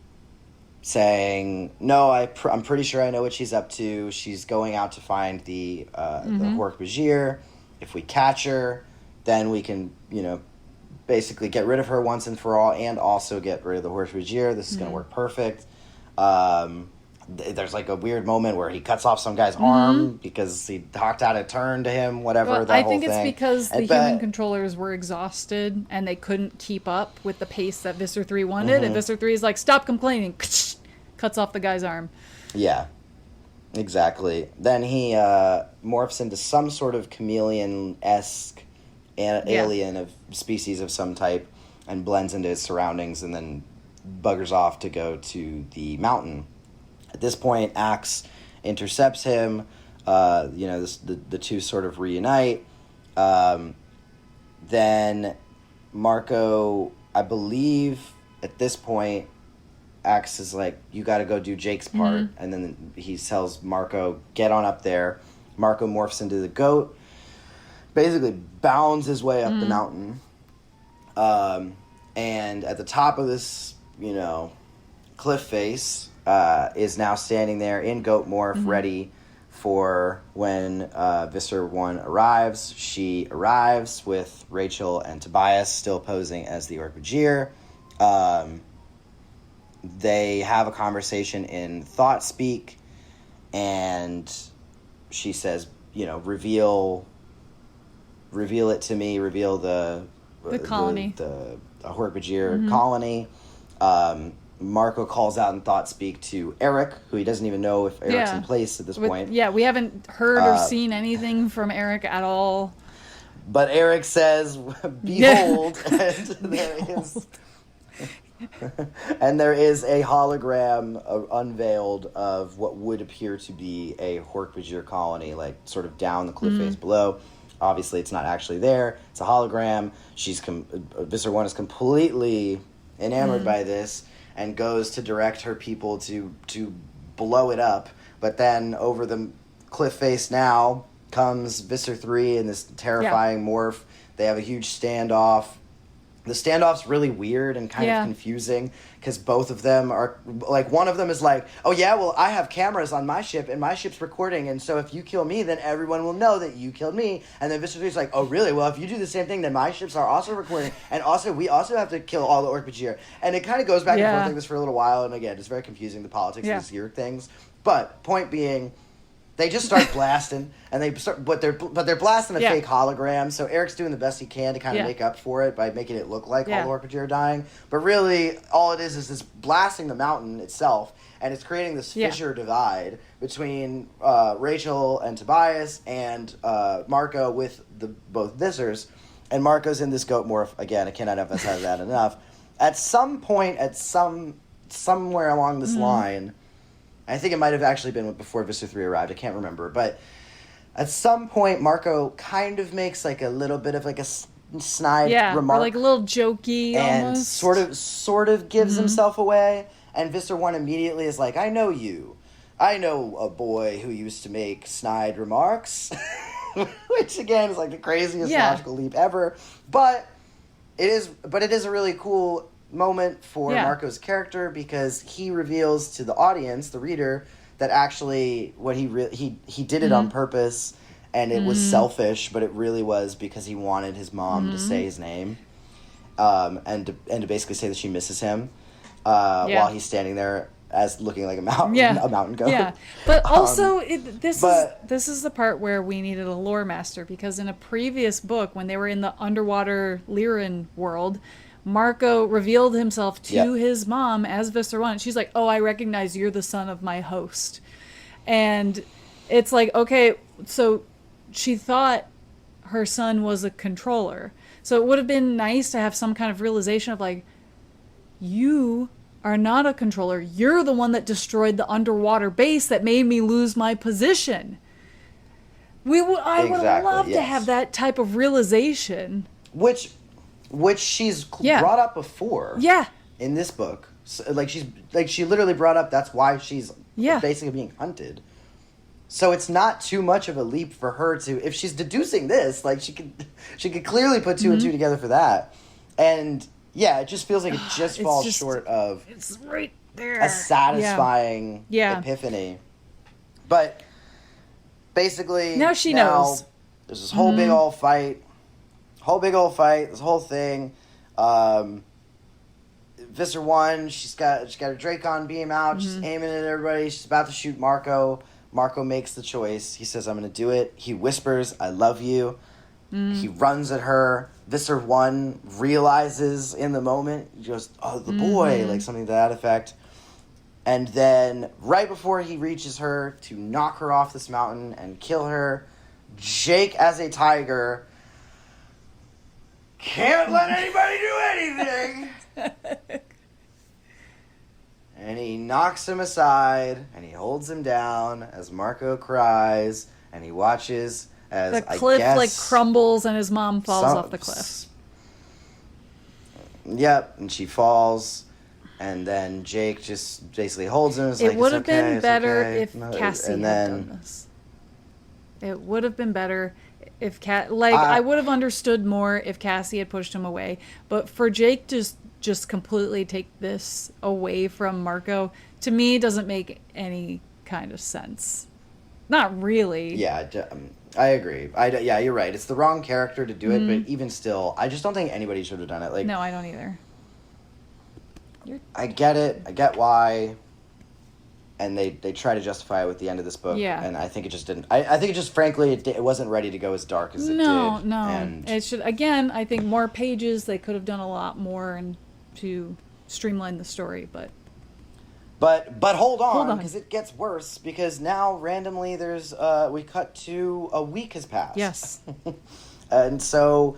saying, no, I'm pretty sure I know what she's up to. She's going out to find the Hork-Bajir. If we catch her, then we can, basically get rid of her once and for all, and also get rid of the Hork-Bajir. This is going to work perfect. There's like a weird moment where he cuts off some guy's arm because he talked out a turn to him, whatever. Well, I think it's because the human controllers were exhausted and they couldn't keep up with the pace that Visser 3 wanted. And Visser 3 is like, stop complaining. Cuts off the guy's arm. Yeah, exactly. Then he morphs into some sort of chameleon-esque alien of species of some type and blends into his surroundings, and then buggers off to go to the mountain. At this point, Axe intercepts him. The two sort of reunite. Then Marco, I believe, at this point, Axe is like, you got to go do Jake's part. And then he tells Marco, get on up there. Marco morphs into the goat, basically bounds his way up the mountain. And at the top of this, cliff face, is now standing there in goat morph, ready for when Visser 1 arrives. She arrives with Rachel and Tobias still posing as the Hork-Bajir. They have a conversation in thought speak, and she says, reveal it to me, reveal the colony, the Hork-Bajir colony. Marco calls out in thought speak to Eric, who he doesn't even know if Eric's in place at this point. Yeah, we haven't heard or seen anything from Eric at all. But Eric says, behold, and there is a hologram unveiled of what would appear to be a Hork-Bajir colony, like sort of down the cliff face below. obviously it's not actually there. It's a hologram. Visser 1 is completely enamored by this and goes to direct her people to blow it up. But then over the cliff face now comes Visser 3 in this terrifying morph. They have a huge standoff. The standoff's really weird and kind of confusing because both of them are like, one of them is like, oh yeah, well I have cameras on my ship and my ship's recording, and so if you kill me then everyone will know that you killed me. And then Visser 3 is like, oh really, well if you do the same thing then my ships are also recording, and also we also have to kill all the Orc-Bajir. And it kind of goes back and forth like this for a little while, and again it's very confusing, the politics of these Yeerk things. But point being, they just start blasting, and but they're blasting a fake hologram. So Eric's doing the best he can to kind of make up for it by making it look like all the Orc-Bajir are dying. But really, all it is this blasting the mountain itself, and it's creating this fissure divide between Rachel and Tobias and Marco with both Vissers. And Marco's in this goat morph again. I cannot emphasize that enough. At some point, somewhere along this line. I think it might have actually been before Visser 3 arrived. I can't remember. But at some point, Marco kind of makes like a little bit of like a snide remark. Or like a little jokey and almost. sort of gives himself away. And Visser 1 immediately is like, I know you. I know a boy who used to make snide remarks. Which, again, is like the craziest logical leap ever. But it is a really cool moment for Marco's character, because he reveals to the audience, the reader, that actually what he did it on purpose, and it was selfish, but it really was because he wanted his mom to say his name, and to basically say that she misses him while he's standing there as looking like a mountain goat. Yeah, but also this is the part where we needed a lore master, because in a previous book, when they were in the underwater Lyran world, Marco revealed himself to his mom as Visser 1. She's like, oh, I recognize you're the son of my host. And it's like, okay, so she thought her son was a controller. So it would have been nice to have some kind of realization of like, you are not a controller. You're the one that destroyed the underwater base that made me lose my position. I would love to have that type of realization. Which she's brought up before. Yeah. In this book. So, she literally brought up that's why she's basically being hunted. So it's not too much of a leap for her to, if she's deducing this, like she could clearly put two and two together for that. And it just feels like it just falls short of it's right there. A satisfying epiphany. But basically now she knows. There's this whole big old fight. This whole thing. Visser 1, she's got her Dracon beam out. She's aiming at everybody. She's about to shoot Marco. Marco makes the choice. He says, I'm going to do it. He whispers, I love you. He runs at her. Visser 1 realizes in the moment, he goes, oh, the boy, like something to that effect. And then right before he reaches her to knock her off this mountain and kill her, Jake, as a tiger, can't let anybody do anything. And he knocks him aside, and he holds him down as Marco cries, and he watches as the cliff crumbles and his mom falls off the cliff. Yep, and she falls, and then Jake just basically holds him. It would have been better if Cassie had done this. It would have been better if I would have understood more if Cassie had pushed him away. But for Jake to just completely take this away from Marco, to me, doesn't make any kind of sense. Not really. Yeah, I agree. You're right. It's the wrong character to do it, but even still, I just don't think anybody should have done it. No, I don't either. I get it. I get why. And they try to justify it with the end of this book. Yeah. And I think it just didn't. I think it just, frankly, it wasn't ready to go as dark as it did. No. And it should, again, I think more pages, they could have done a lot more and to streamline the story, but hold on, because it gets worse, because now randomly we cut to a week has passed. Yes. And so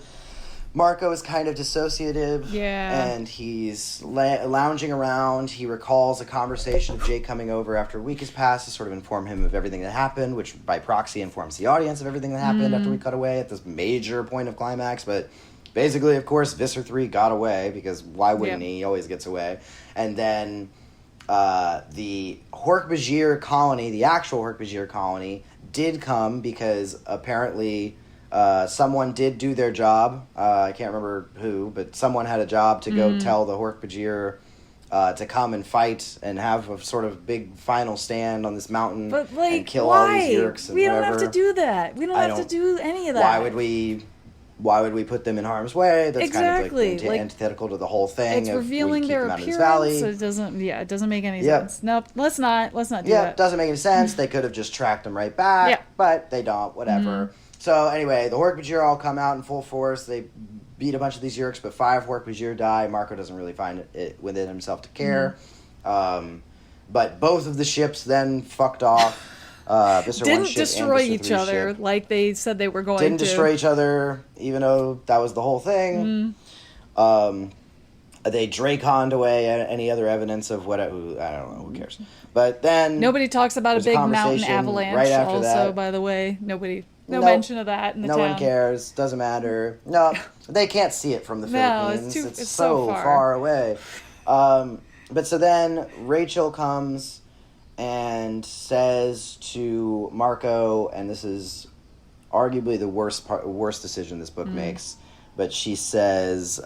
Marco is kind of dissociative. Yeah. And he's lounging around. He recalls a conversation of Jake coming over after a week has passed to sort of inform him of everything that happened, which by proxy informs the audience of everything that happened after we cut away at this major point of climax. But basically, of course, Visser 3 got away, because why wouldn't he? He always gets away. And then the Hork-Bajir colony, the actual Hork-Bajir colony, did come because apparently... someone did do their job. I can't remember who, but someone had a job to go tell the Hork-Bajir to come and fight and have a sort of big final stand on this mountain and kill all these Yeerks and we whatever. Don't have to do that. We don't have to do any of that. Why would we put them in harm's way? That's kind of like antithetical to the whole thing. It's revealing their appearance. So it doesn't make any sense. Nope, let's not do that. Yeah, it doesn't make any sense. They could have just tracked them right back, but they don't. Whatever. So anyway, the Hork-Bajir all come out in full force. They beat a bunch of these Yeerks, but 5 Hork-Bajir die. Marco doesn't really find it within himself to care. But both of the ships then fucked off. Didn't destroy each other like they said they were going to. Didn't destroy each other, even though that was the whole thing. They Draconed away any other evidence of whatever. I don't know. Who cares? But then nobody talks about a big mountain avalanche. Right after also, that. By the way, no mention of that in the town. No one cares. Doesn't matter. No, they can't see it from the Philippines. It's so far away. But so then Rachel comes and says to Marco, and this is arguably the worst decision this book makes, but she says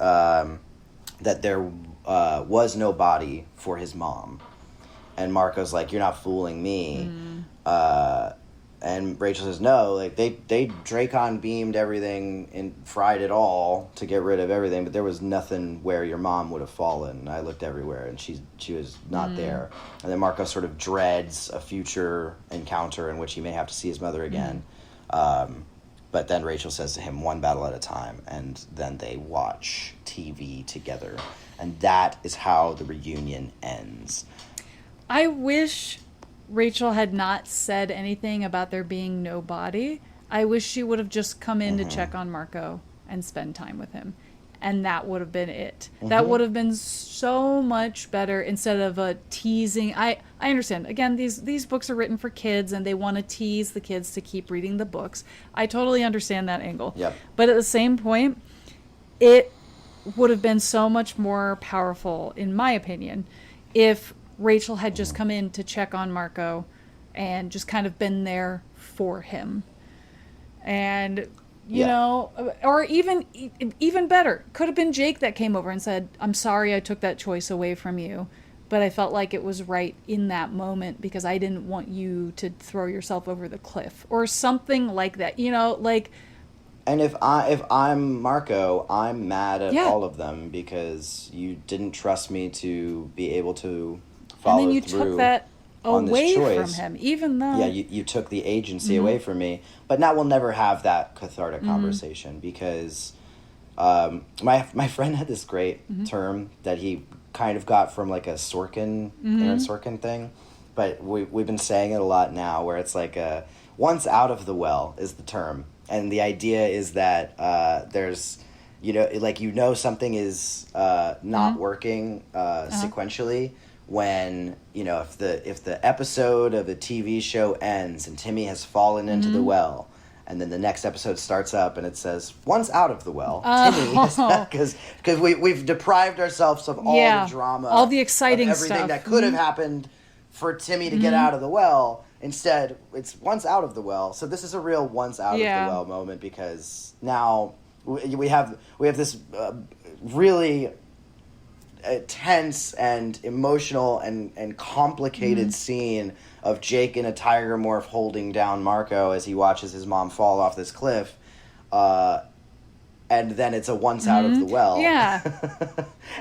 that there was no body for his mom. And Marco's like, "You're not fooling me." And Rachel says, "No, like they Dracon beamed everything and fried it all to get rid of everything, but there was nothing where your mom would have fallen. I looked everywhere, and she was not there." And then Marco sort of dreads a future encounter in which he may have to see his mother again. But then Rachel says to him, "One battle at a time," and then they watch TV together, and that is how the reunion ends. I wish Rachel had not said anything about there being no body. I wish she would have just come in to check on Marco and spend time with him. And that would have been it. That would have been so much better instead of a teasing. I understand. Again, these books are written for kids and they want to tease the kids to keep reading the books. I totally understand that angle. Yep. But at the same point, it would have been so much more powerful, in my opinion, if Rachel had just come in to check on Marco and just kind of been there for him. And, you know, or even better, could have been Jake that came over and said, "I'm sorry I took that choice away from you, but I felt like it was right in that moment because I didn't want you to throw yourself over the cliff," or something like that, you know, like. And if I'm Marco, I'm mad at all of them because you didn't trust me to be able to follow through. And then you took that away from him, even though... Yeah, you took the agency away from me. But now we'll never have that cathartic conversation because my friend had this great term that he kind of got from like a Sorkin, Aaron Sorkin thing. But we've been saying it a lot now where it's like once out of the well is the term. And the idea is that there's, something is not working sequentially when, if the episode of a TV show ends and Timmy has fallen into the well, and then the next episode starts up and it says, "Once out of the well, Timmy," because we've deprived ourselves of all the drama, all the exciting everything stuff that could have happened for Timmy to get out of the well. Instead, it's once out of the well. So this is a real once out of the well moment because now we have this really tense and emotional and complicated scene of Jake in a tiger morph holding down Marco as he watches his mom fall off this cliff. And then it's a once out of the well. Yeah.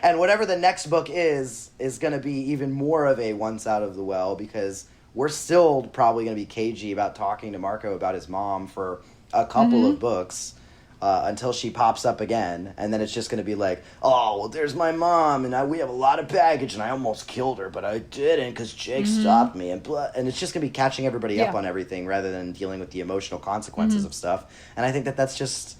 And whatever the next book is going to be even more of a once out of the well because we're still probably going to be cagey about talking to Marco about his mom for a couple of books until she pops up again. And then it's just going to be like, "Oh, well, there's my mom, and we have a lot of baggage, and I almost killed her, but I didn't because Jake stopped me." And it's just going to be catching everybody up on everything rather than dealing with the emotional consequences of stuff. And I think that's just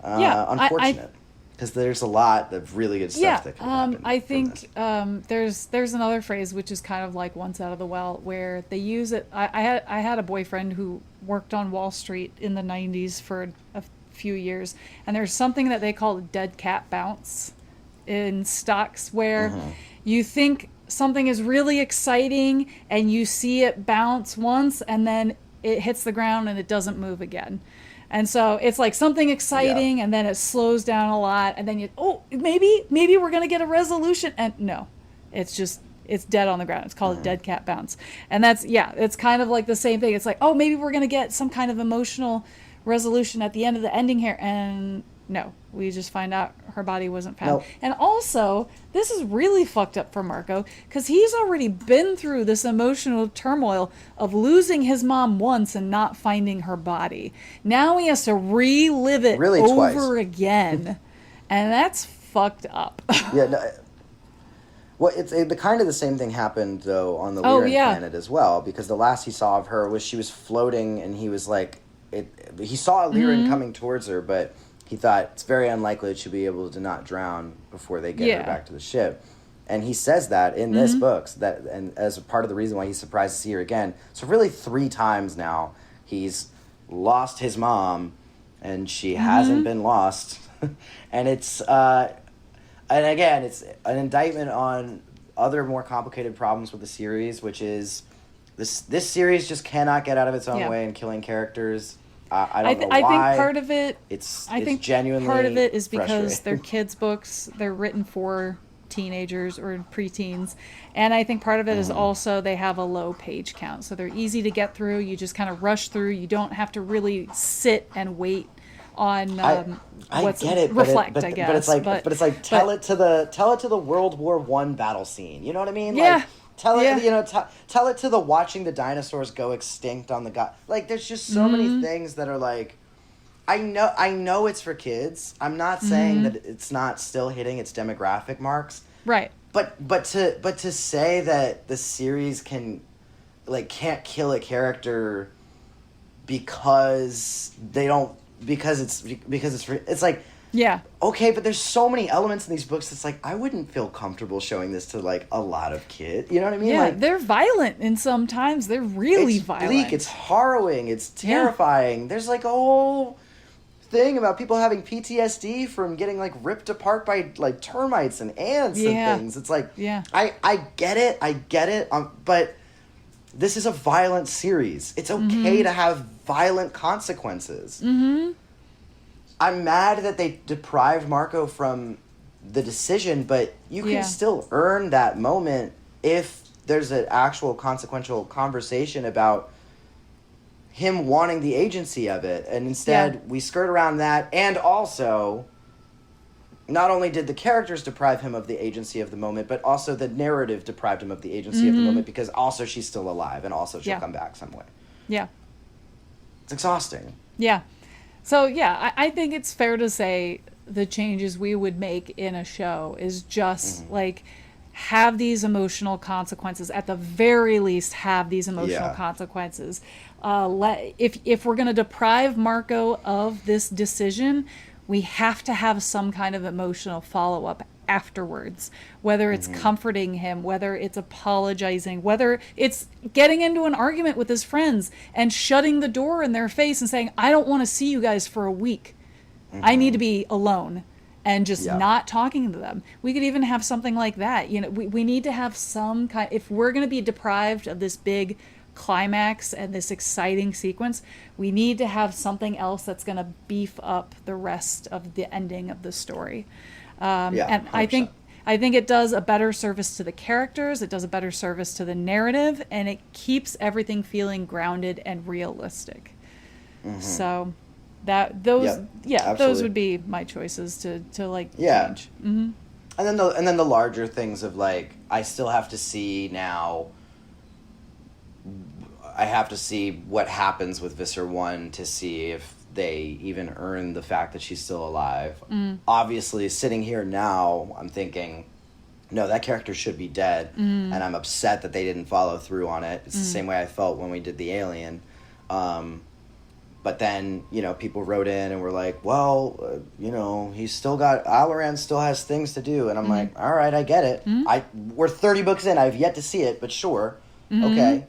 unfortunate. because there's a lot of really good stuff that can happen. I think there's another phrase which is kind of like once out of the well, where they use it. I had a boyfriend who worked on Wall Street in the 90s for a few years, and there's something that they call dead cat bounce in stocks, where you think something is really exciting and you see it bounce once and then it hits the ground and it doesn't move again. And so it's like something exciting and then it slows down a lot, and then maybe we're going to get a resolution, and no, it's dead on the ground. It's called a dead cat bounce. And that's, it's kind of like the same thing. It's like, oh, maybe we're going to get some kind of emotional resolution at the end of the ending here, and no, we just find out her body wasn't found. Nope. And also, this is really fucked up for Marco, because he's already been through this emotional turmoil of losing his mom once and not finding her body. Now he has to relive it over again, and that's fucked up. Well, it's the kind of the same thing happened though on the Yeerk planet as well, because the last he saw of her was she was floating, and he was like, he saw Lyran coming towards her, but he thought it's very unlikely that she'll be able to not drown before they get her back to the ship. And he says that in this book, and as a part of the reason why he's surprised to see her again. So really 3 times now he's lost his mom, and she hasn't been lost. And it's and again, it's an indictment on other more complicated problems with the series, which is this series just cannot get out of its own way in killing characters. I don't know why. I think part of it. It's genuinely part of it is because they're kids' books. They're written for teenagers or preteens, and I think part of it is also they have a low page count, so they're easy to get through. You just kind of rush through. You don't have to really sit and wait on I get it, reflect. I guess, but it's like tell it to the World War I battle scene. You know what I mean? Yeah. Like, tell it to the watching the dinosaurs go extinct on the god. Like, there's just so many things that are like, I know it's for kids. I'm not saying that it's not still hitting its demographic marks. Right. But to say that the series can't kill a character because it's like, okay, but there's so many elements in these books that's like, I wouldn't feel comfortable showing this to like a lot of kids. You know what I mean? Yeah, like, they're violent, and sometimes they're really violent. It's bleak, it's harrowing, it's terrifying. There's like a whole thing about people having PTSD from getting like ripped apart by like termites and ants and things. It's like, I get it, but this is a violent series. It's okay to have violent consequences. I'm mad that they deprived Marco from the decision, but you can still earn that moment if there's an actual consequential conversation about him wanting the agency of it. And instead, we skirt around that. And also, not only did the characters deprive him of the agency of the moment, but also the narrative deprived him of the agency of the moment, because also she's still alive, and also she'll come back some way. Yeah. It's exhausting. Yeah. So, I think it's fair to say the changes we would make in a show is just, like, have these emotional consequences. At the very least, have these emotional consequences. If we're going to deprive Marco of this decision, we have to have some kind of emotional follow-up afterwards, whether it's comforting him, whether it's apologizing, whether it's getting into an argument with his friends and shutting the door in their face and saying, I don't want to see you guys for a week. I need to be alone, and just not talking to them. We could even have something like that. You know, we need to have some kind, if we're going to be deprived of this big climax and this exciting sequence, we need to have something else that's going to beef up the rest of the ending of the story. And 100%. I think it does a better service to the characters, it does a better service to the narrative, and it keeps everything feeling grounded and realistic. So those would be my choices to like change. And then the larger things of like, I still have to see now. I have to see what happens with Visser 1 to see if they even earn the fact that she's still alive. Obviously, sitting here now, I'm thinking, no, that character should be dead, and I'm upset that they didn't follow through on it. It's the same way I felt when we did the Alien. But then, people wrote in and were like, well, he's still got, Alaran still has things to do. And I'm like, all right, I get it. We're 30 books in. I've yet to see it, but sure. Okay.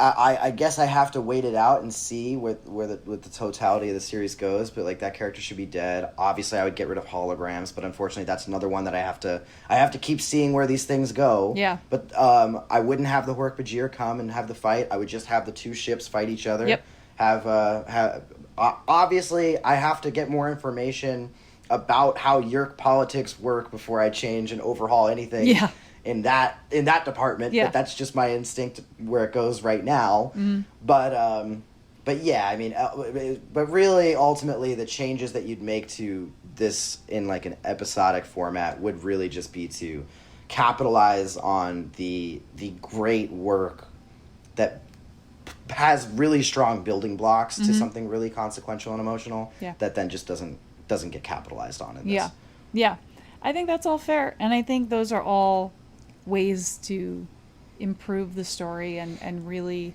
I guess I have to wait it out and see where the totality of the series goes. But like, that character should be dead. Obviously, I would get rid of holograms, but unfortunately, that's another one that I have to keep seeing where these things go. Yeah. But I wouldn't have the Hork-Bajir come and have the fight. I would just have the two ships fight each other. Yep. Obviously, I have to get more information about how Yeerk politics work before I change and overhaul anything. Yeah. In that department, but that's just my instinct where it goes right now. But yeah, I mean, but really, ultimately, the changes that you'd make to this in like an episodic format would really just be to capitalize on the great work that has really strong building blocks to something really consequential and emotional. That then just doesn't get capitalized on in this. Yeah. I think that's all fair, and I think those are all ways to improve the story and really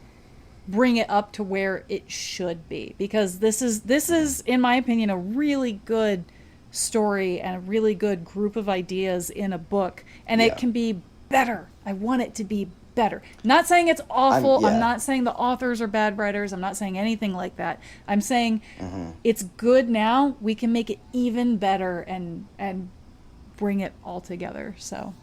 bring it up to where it should be, because this is in my opinion a really good story and a really good group of ideas in a book, and it can be better. I want it to be better. Not saying it's awful. I'm not saying the authors are bad writers. I'm not saying anything like that. I'm saying it's good now. We can make it even better and bring it all together. So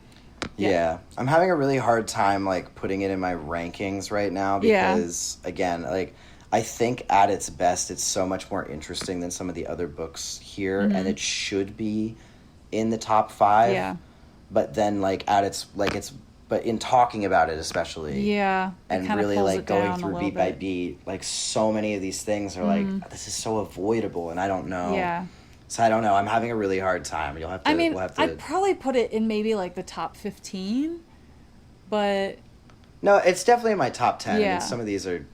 yeah, I'm having a really hard time like putting it in my rankings right now because again, like I think at its best it's so much more interesting than some of the other books here, and it should be in the top 5. Yeah. But then like but in talking about it especially, and really like going through beat by beat, like so many of these things are like, this is so avoidable, and I don't know. Yeah. So I don't know. I'm having a really hard time. You'll have to. I'd probably put it in maybe like the top 15, but no, it's definitely in my top 10. Yeah. I mean, some of these are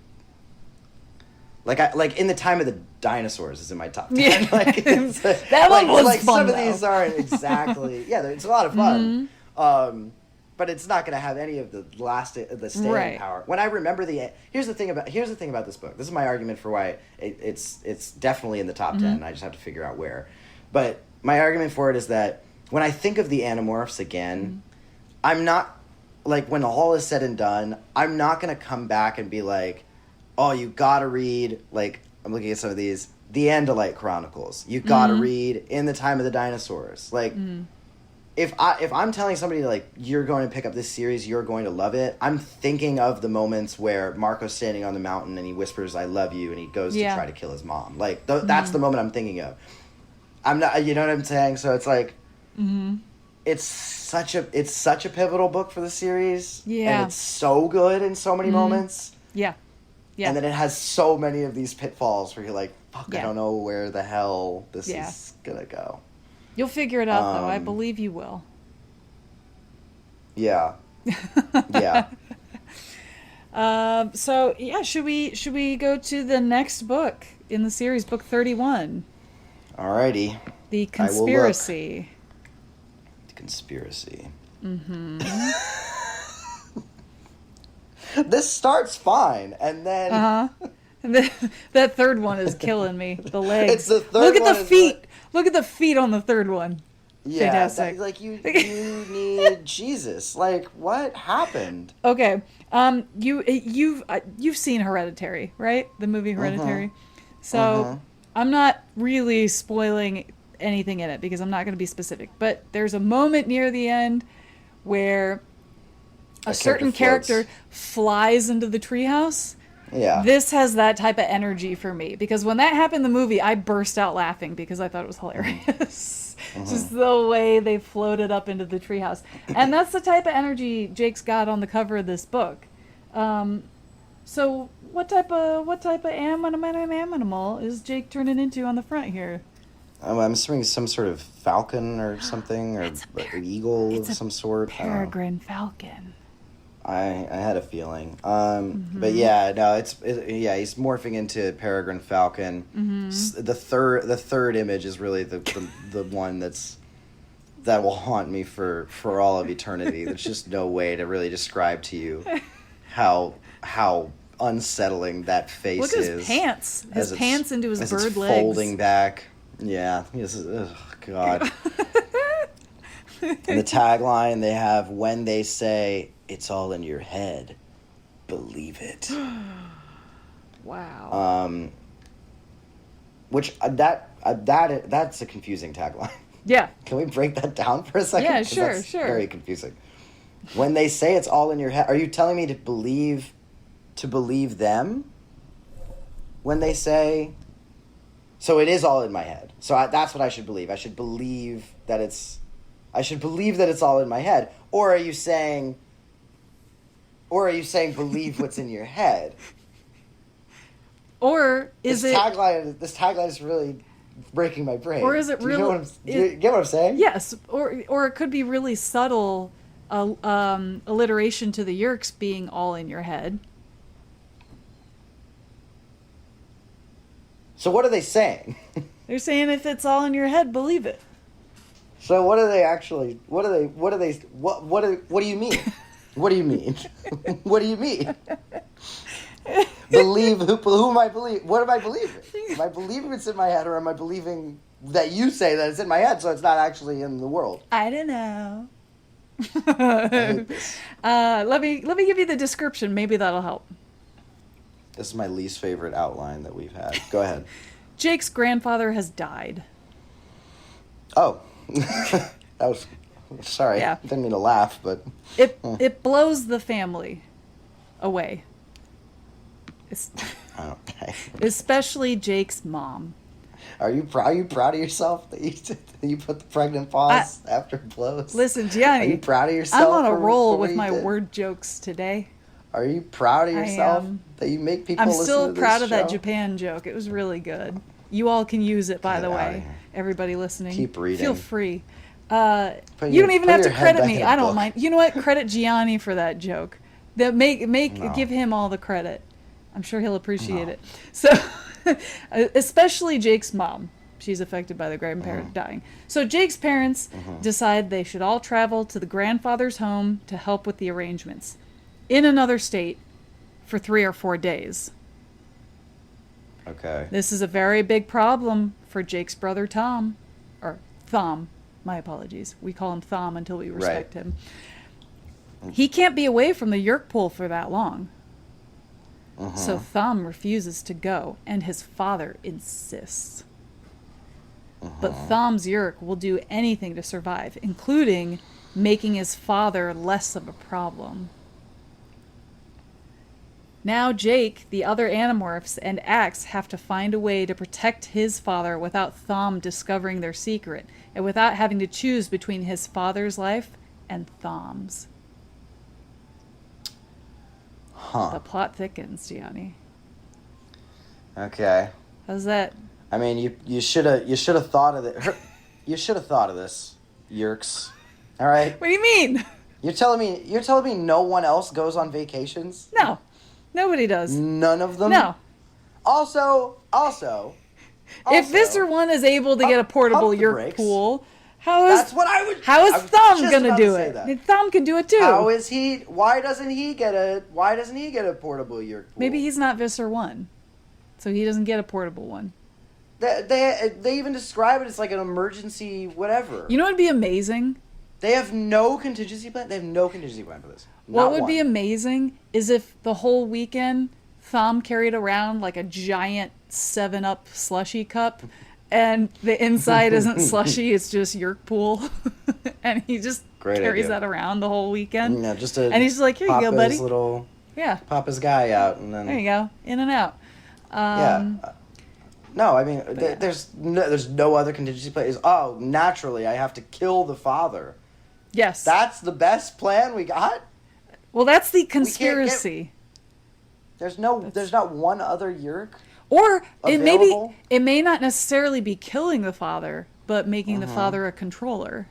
like in the Time of the Dinosaurs is in my top 10. Yeah. Like, that one was fun. Some of these aren't exactly. Yeah, it's a lot of fun. But it's not going to have any of the staying power. When I remember here's the thing about this book. This is my argument for why it's definitely in the top 10. I just have to figure out where. But my argument for it is that when I think of the Animorphs again, I'm not like, when all is said and done, I'm not going to come back and be like, oh, you got to read, like, I'm looking at some of these, the Andalite Chronicles. You got to read In the Time of the Dinosaurs. Like. If I'm telling somebody, like, you're going to pick up this series, you're going to love it, I'm thinking of the moments where Marco's standing on the mountain and he whispers, I love you, and he goes to try to kill his mom. Like, that's the moment I'm thinking of. I'm not, you know what I'm saying? So it's like, it's such a pivotal book for the series. Yeah. And it's so good in so many moments. Yeah. Yeah. And then it has so many of these pitfalls where you're like, fuck, I don't know where the hell this is going to go. You'll figure it out, though. I believe you will. Yeah. Yeah. So, yeah, should we go to the next book in the series, book 31? Alrighty. The Conspiracy. The Conspiracy. This starts fine, and then... That third one is killing me. The legs. It's the third Look at one the feet. Look at the feet on the third one. Yeah, fantastic. Like you need Jesus. Like, what happened? Okay. You've seen Hereditary, right? The movie Hereditary. So I'm not really spoiling anything in it because I'm not going to be specific. But there's a moment near the end where a certain character flies into the treehouse. Yeah. This has that type of energy for me because when that happened in the movie, I burst out laughing because I thought it was hilarious. Just the way they floated up into the treehouse. And that's the type of energy Jake's got on the cover of this book. So what type of animal is Jake turning into on the front here? I'm assuming some sort of falcon or something, or an eagle of some sort. Peregrine falcon. I had a feeling. But yeah, no, he's morphing into Peregrine Falcon. The third image is really the one that will haunt me for all of eternity. There's just no way to really describe to you how unsettling that face Look at is. his pants. His pants into his bird it's legs. Folding back. Yeah. Oh, God. And the tagline they have, when they say, it's all in your head, believe it. Wow. Which, that's a confusing tagline. Yeah. Can we break that down for a second? Yeah, sure, that's sure. Very confusing. When they say it's all in your head, are you telling me to believe them? When they say, so it is all in my head. So that's what I should believe. I should believe that it's all in my head. Or are you saying believe what's in your head? Or is this tagline is really breaking my brain. Or is it really? Do you get what I'm saying? Yes. Or it could be really subtle alliteration to the Yeerks being all in your head. So what are they saying? They're saying if it's all in your head, believe it. So what are they actually? What do you mean? What do you mean? What do you mean? Believe who am I believing? What am I believing? Am I believing it's in my head, or am I believing that you say that it's in my head, so it's not actually in the world? I don't know. I hate this. Let me give you the description. Maybe that'll help. This is my least favorite outline that we've had. Go ahead. Jake's grandfather has died. Oh, that was sorry. Yeah. Didn't mean to laugh, but it blows the family away. Okay. Especially Jake's mom. Are you proud of yourself that you put the pregnant pause after it blows? Listen, Gianni. Are you proud of yourself? I'm on a roll with my word jokes today. Are you proud of yourself I am. That you make people listen to this I'm still proud of that show? Japan joke. It was really good. You all can use it, by Get the outta way. here. Everybody listening. Keep reading. Feel free. You Put don't even have to your head credit back me. in a I don't book. mind. You know what? Credit Gianni for that joke. That No. Give him all the credit. I'm sure he'll appreciate it. So, especially Jake's mom. She's affected by the grandparent dying. So Jake's parents decide they should all travel to the grandfather's home to help with the arrangements in another state for 3 or 4 days. Okay. This is a very big problem for Jake's brother Tom, or Thom. My apologies. We call him Thom until we respect him. He can't be away from the Yeerk pool for that long. So Thom refuses to go, and his father insists. But Thom's Yeerk will do anything to survive, including making his father less of a problem. Now Jake, the other Animorphs, and Axe have to find a way to protect his father without Thom discovering their secret, and without having to choose between his father's life and Thom's. The plot thickens, Gianni. Okay. How's that? I mean, you should have thought of it. You should have thought of this, Yeerks. All right. What do you mean? You're telling me no one else goes on vacations? No, nobody does. None of them. No. Also, if Visser One is able to get a portable Yeerk pool, how is Thom gonna do it? Thom can do it too. How is he? Why doesn't he get a portable Yeerk pool? Maybe he's not Visser One, so he doesn't get a portable one. They even describe it as like an emergency whatever. You know what'd be amazing? They have no contingency plan. They have no contingency plan for this. What would be amazing is if the whole weekend Thom carried around like a giant 7-Up slushy cup, and the inside isn't slushy, it's just Yeerk pool, and he just carries that around the whole weekend. Yeah, and he's just like, here you go, buddy. Pop his guy out, and then there you go, in and out. No, I mean, there's no other contingency plan. Oh, naturally, I have to kill the father. Yes. That's the best plan we got? Well, that's the conspiracy. There's not one other Yeerk? Or available? it may not necessarily be killing the father, but making the father a controller.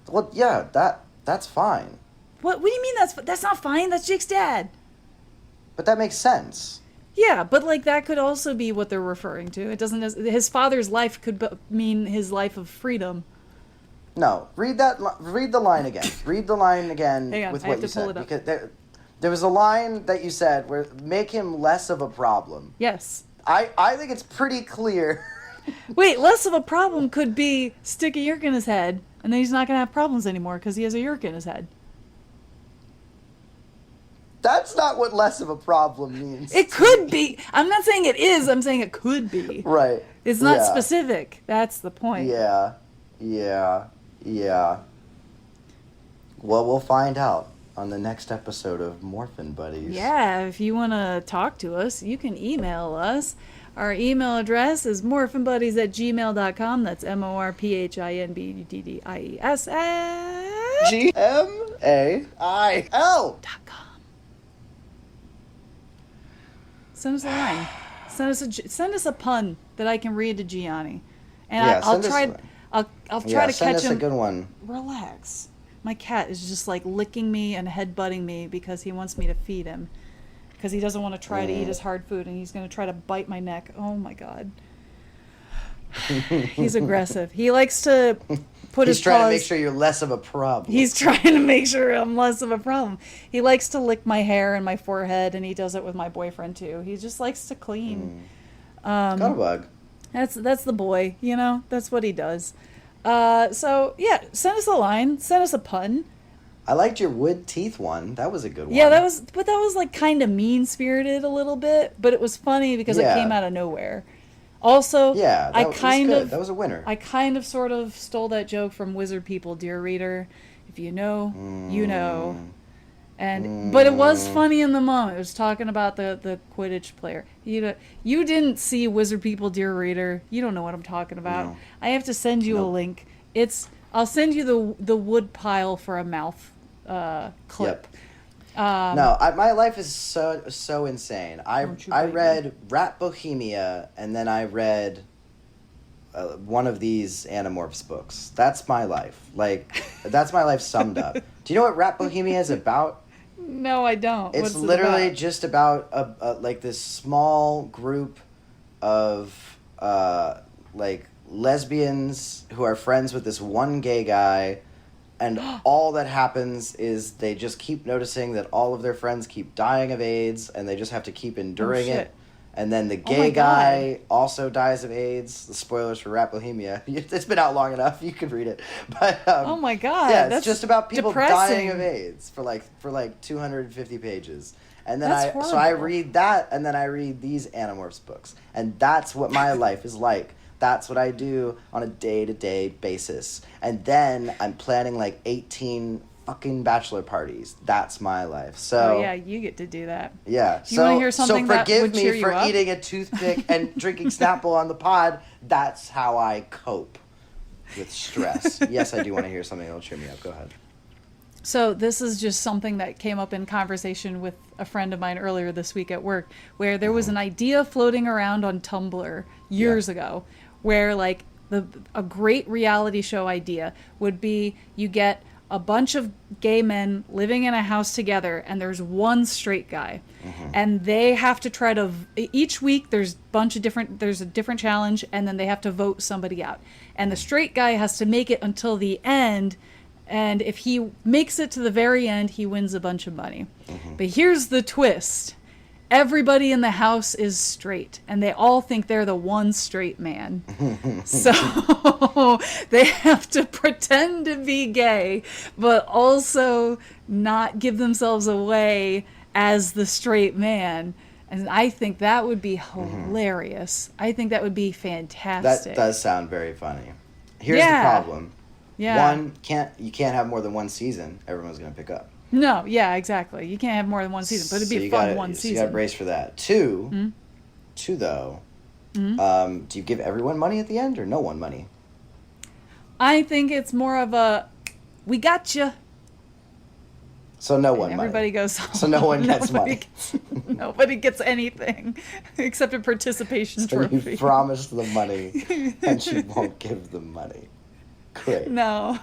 Well, yeah, that's fine. What do you mean that's not fine? That's Jake's dad. But that makes sense. Yeah, but like that could also be what they're referring to. It doesn't. His father's life could mean his life of freedom. No, read the line again. Read the line again Hang on, with I what have you to pull said, it up. There was a line that you said where make him less of a problem. Yes. I think it's pretty clear. Wait, less of a problem could be stick a Yeerk in his head, and then he's not going to have problems anymore because he has a Yeerk in his head. That's not what less of a problem means. It could be. I'm not saying it is. I'm saying it could be. Right. It's not specific. That's the point. Yeah. Well, we'll find out on the next episode of morphinbuddies. Yeah, if you want to talk to us, you can email us. Our email address is morphinbuddies@gmail.com. That's morphinbuddies GMAIL.com. Send us a line. Send us a pun that I can read to Gianni, and I'll try to catch him. Send us a good one. Relax. My cat is just like licking me and headbutting me because he wants me to feed him, because he doesn't want to try to eat his hard food, and he's going to try to bite my neck. Oh my god. He's aggressive. He likes to put his paws... He's trying to make sure you're less of a problem. He's trying to make sure I'm less of a problem. He likes to lick my hair and my forehead, and he does it with my boyfriend too. He just likes to clean. Got a bug. That's the boy, you know? That's what he does. So, yeah, send us a line. Send us a pun. I liked your wood teeth one. That was a good one. Yeah, that was like kind of mean-spirited a little bit, but it was funny because it came out of nowhere. Also, that was a winner. I kind of sort of stole that joke from Wizard People, dear reader. If you know, you know. But it was funny in the moment. It was talking about the Quidditch player. You didn't see Wizard People, dear reader. You don't know what I'm talking about. No. I have to send you a link. I'll send you the wood pile for a mouth clip. Yep. My life is so insane. I read Rat Bohemia, and then I read one of these Animorphs books. That's my life. Like, that's my life summed up. Do you know what Rat Bohemia is about? No, I don't. It's literally just about like this small group of like lesbians who are friends with this one gay guy. And all that happens is they just keep noticing that all of their friends keep dying of AIDS, and they just have to keep enduring it. And then the gay guy also dies of AIDS. The spoilers for Rat Bohemia. It's been out long enough. You can read it. But oh my god! Yeah, it's just about people depressing. dying of AIDS for like 250 pages. And then I read that, and then I read these Animorphs books, and that's what my life is like. That's what I do on a day-to-day basis. And then I'm planning like 18 fucking bachelor parties. That's my life. So, oh yeah, you get to do that. Yeah. Do you want to hear something that would cheer you up? So forgive me for eating a toothpick and drinking Snapple on the pod. That's how I cope with stress. Yes, I do want to hear something that'll cheer me up. Go ahead. So this is just something that came up in conversation with a friend of mine earlier this week at work, where there was an idea floating around on Tumblr years ago, where like a great reality show idea would be you get a bunch of gay men living in a house together, and there's one straight guy, and they have to try to each week there's a different challenge, and then they have to vote somebody out, and the straight guy has to make it until the end. And if he makes it to the very end, he wins a bunch of money. But here's the twist. Everybody in the house is straight, and they all think they're the one straight man. So they have to pretend to be gay, but also not give themselves away as the straight man. And I think that would be hilarious. I think that would be fantastic. That does sound very funny. Here's the problem. Yeah. You can't have more than one season. Everyone's going to pick up. No, yeah, exactly. You can't have more than one season, but it'd be a fun one season. So you got to brace for that. Two though, do you give everyone money at the end or no one money? I think it's more of a, we got you. So no one everybody goes home. So no one gets money. Nobody gets anything except a participation trophy. You promised the money and you won't give them money. Great. No,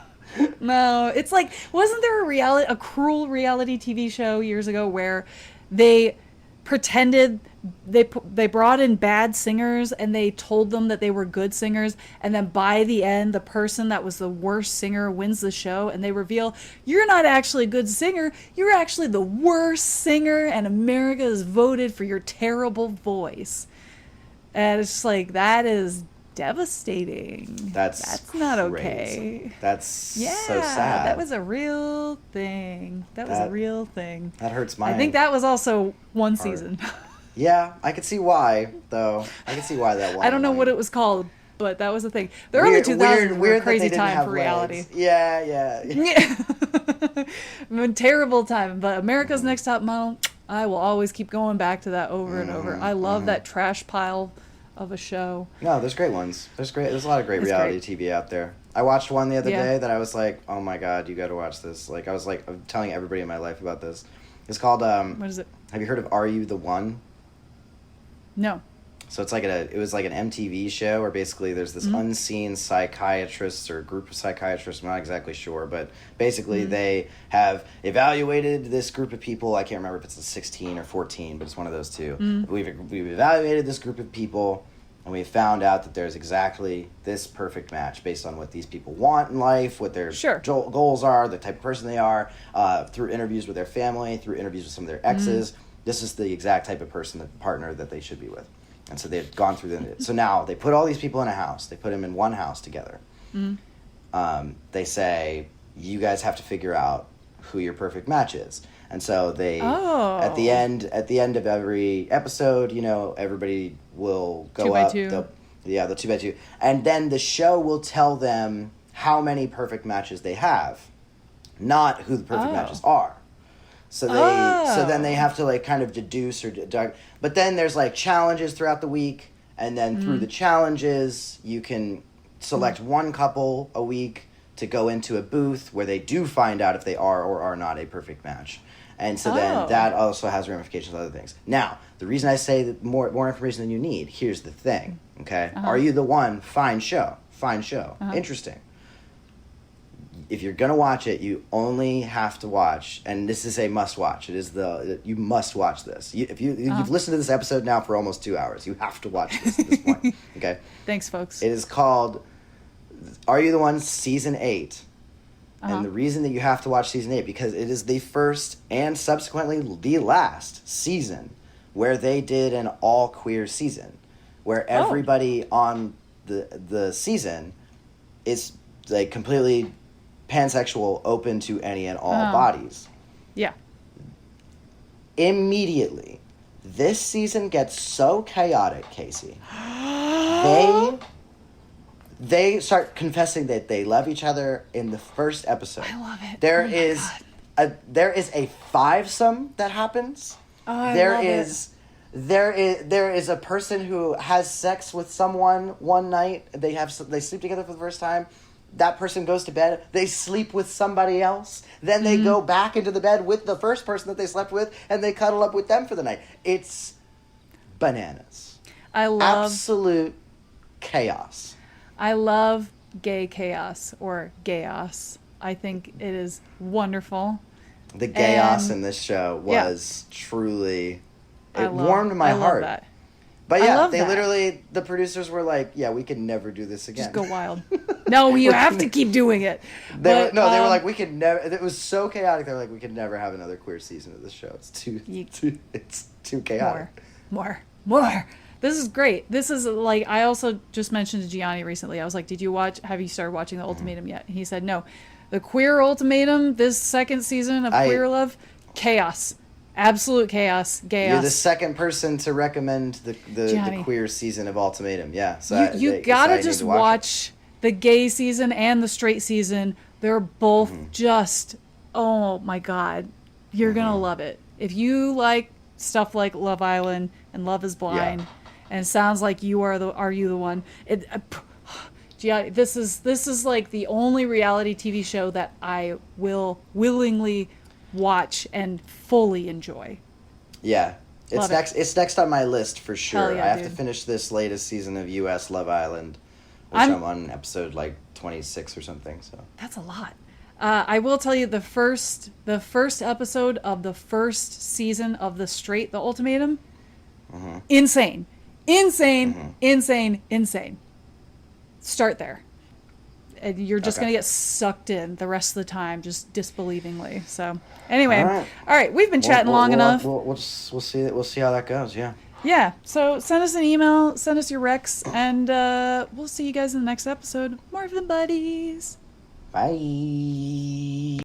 it's like, wasn't there a cruel reality TV show years ago where they pretended they brought in bad singers and they told them that they were good singers, and then by the end the person that was the worst singer wins the show, and they reveal you're not actually a good singer, you're actually the worst singer, and America has voted for your terrible voice. And it's just like, that is devastating. That's not okay. That's so sad. That was a real thing. That was a real thing. That hurts my... I think that was also one season. Yeah, I could see why, though. I could see why that one. I don't know what it was called, but that was the thing. The early 2000s were a crazy time for reality. Yeah. Terrible time. But America's Next Top Model, I will always keep going back to that over and over. I love that trash pile of a show. No, there's great ones. There's a lot of great reality TV out there. I watched one the other day that I was like, oh my god, you got to watch this. Like, I was like, I'm telling everybody in my life about this. It's called what is it? Have you heard of Are You the One? No. So it's like it was like an MTV show where basically there's this unseen psychiatrist or group of psychiatrists, I'm not exactly sure, but basically they have evaluated this group of people. I can't remember if it's 16 or 14, but it's one of those two. We've evaluated this group of people, and we found out that there's exactly this perfect match based on what these people want in life, what their goals are, the type of person they are, through interviews with their family, through interviews with some of their exes. This is the exact type of partner that they should be with. And so they've gone through so now they put all these people in a house. They put them in one house together. They say, you guys have to figure out who your perfect match is. And so they, at the end of every episode, everybody will go 2 by up. 2. The 2 by 2. And then the show will tell them how many perfect matches they have, not who the perfect matches are. So then they have to like kind of deduce but then there's like challenges throughout the week, and then through the challenges you can select one couple a week to go into a booth where they do find out if they are or are not a perfect match. And so then that also has ramifications on other things. Now, the reason I say that more information than you need, here's the thing, okay? Are You the One? Fine show. Interesting. If you're going to watch it, you only have to watch, and this is a must-watch. You must watch this. If you've listened to this episode now for almost 2 hours, you have to watch this at this point, okay? Thanks, folks. It is called Are You the One? Season 8. And the reason that you have to watch Season 8, because it is the first and subsequently the last season where they did an all-queer season, where everybody on the season is like completely pansexual, open to any and all bodies. Yeah. Immediately, this season gets so chaotic, Casey. They start confessing that they love each other in the first episode. I love it. There is a fivesome that happens. Oh, I love it. There is a person who has sex with someone one night. They sleep together for the first time. That person goes to bed. They sleep with somebody else. Then they go back into the bed with the first person that they slept with, and they cuddle up with them for the night. It's bananas. I love absolute chaos. I love gay chaos or gayos. I think it is wonderful. The gayos in this show was truly... It warmed my heart. That. But literally, the producers were like, yeah, we can never do this again. Just go wild. No, you have to keep doing it. They were like, we could never... It was so chaotic, they were like, we could never have another queer season of this show. It's too chaotic. More. This is great. This is like, I also just mentioned to Gianni recently, I was like, have you started watching The Ultimatum yet? And he said, no. The Queer Ultimatum, this second season of Queer Love, chaos. Absolute chaos. You're the second person to recommend the queer season of Ultimatum. Yeah. So you gotta just watch the gay season and the straight season. They're both just, oh my God. You're gonna love it. If you like stuff like Love Island and Love is Blind, and it sounds like Are You the One? This is like the only reality TV show that I will willingly watch and fully enjoy. Yeah. It's next on my list for sure. Yeah, I have to finish this latest season of US Love Island, which I'm on episode like 26 or something. So that's a lot. I will tell you the first episode of the first season of the Ultimatum, insane. Start there. And you're just going to get sucked in the rest of the time, just disbelievingly. So anyway, all right, we've been chatting long enough. We'll see how that goes. Yeah. Yeah. So send us an email, send us your recs, and we'll see you guys in the next episode. Morphin Buddies. Bye.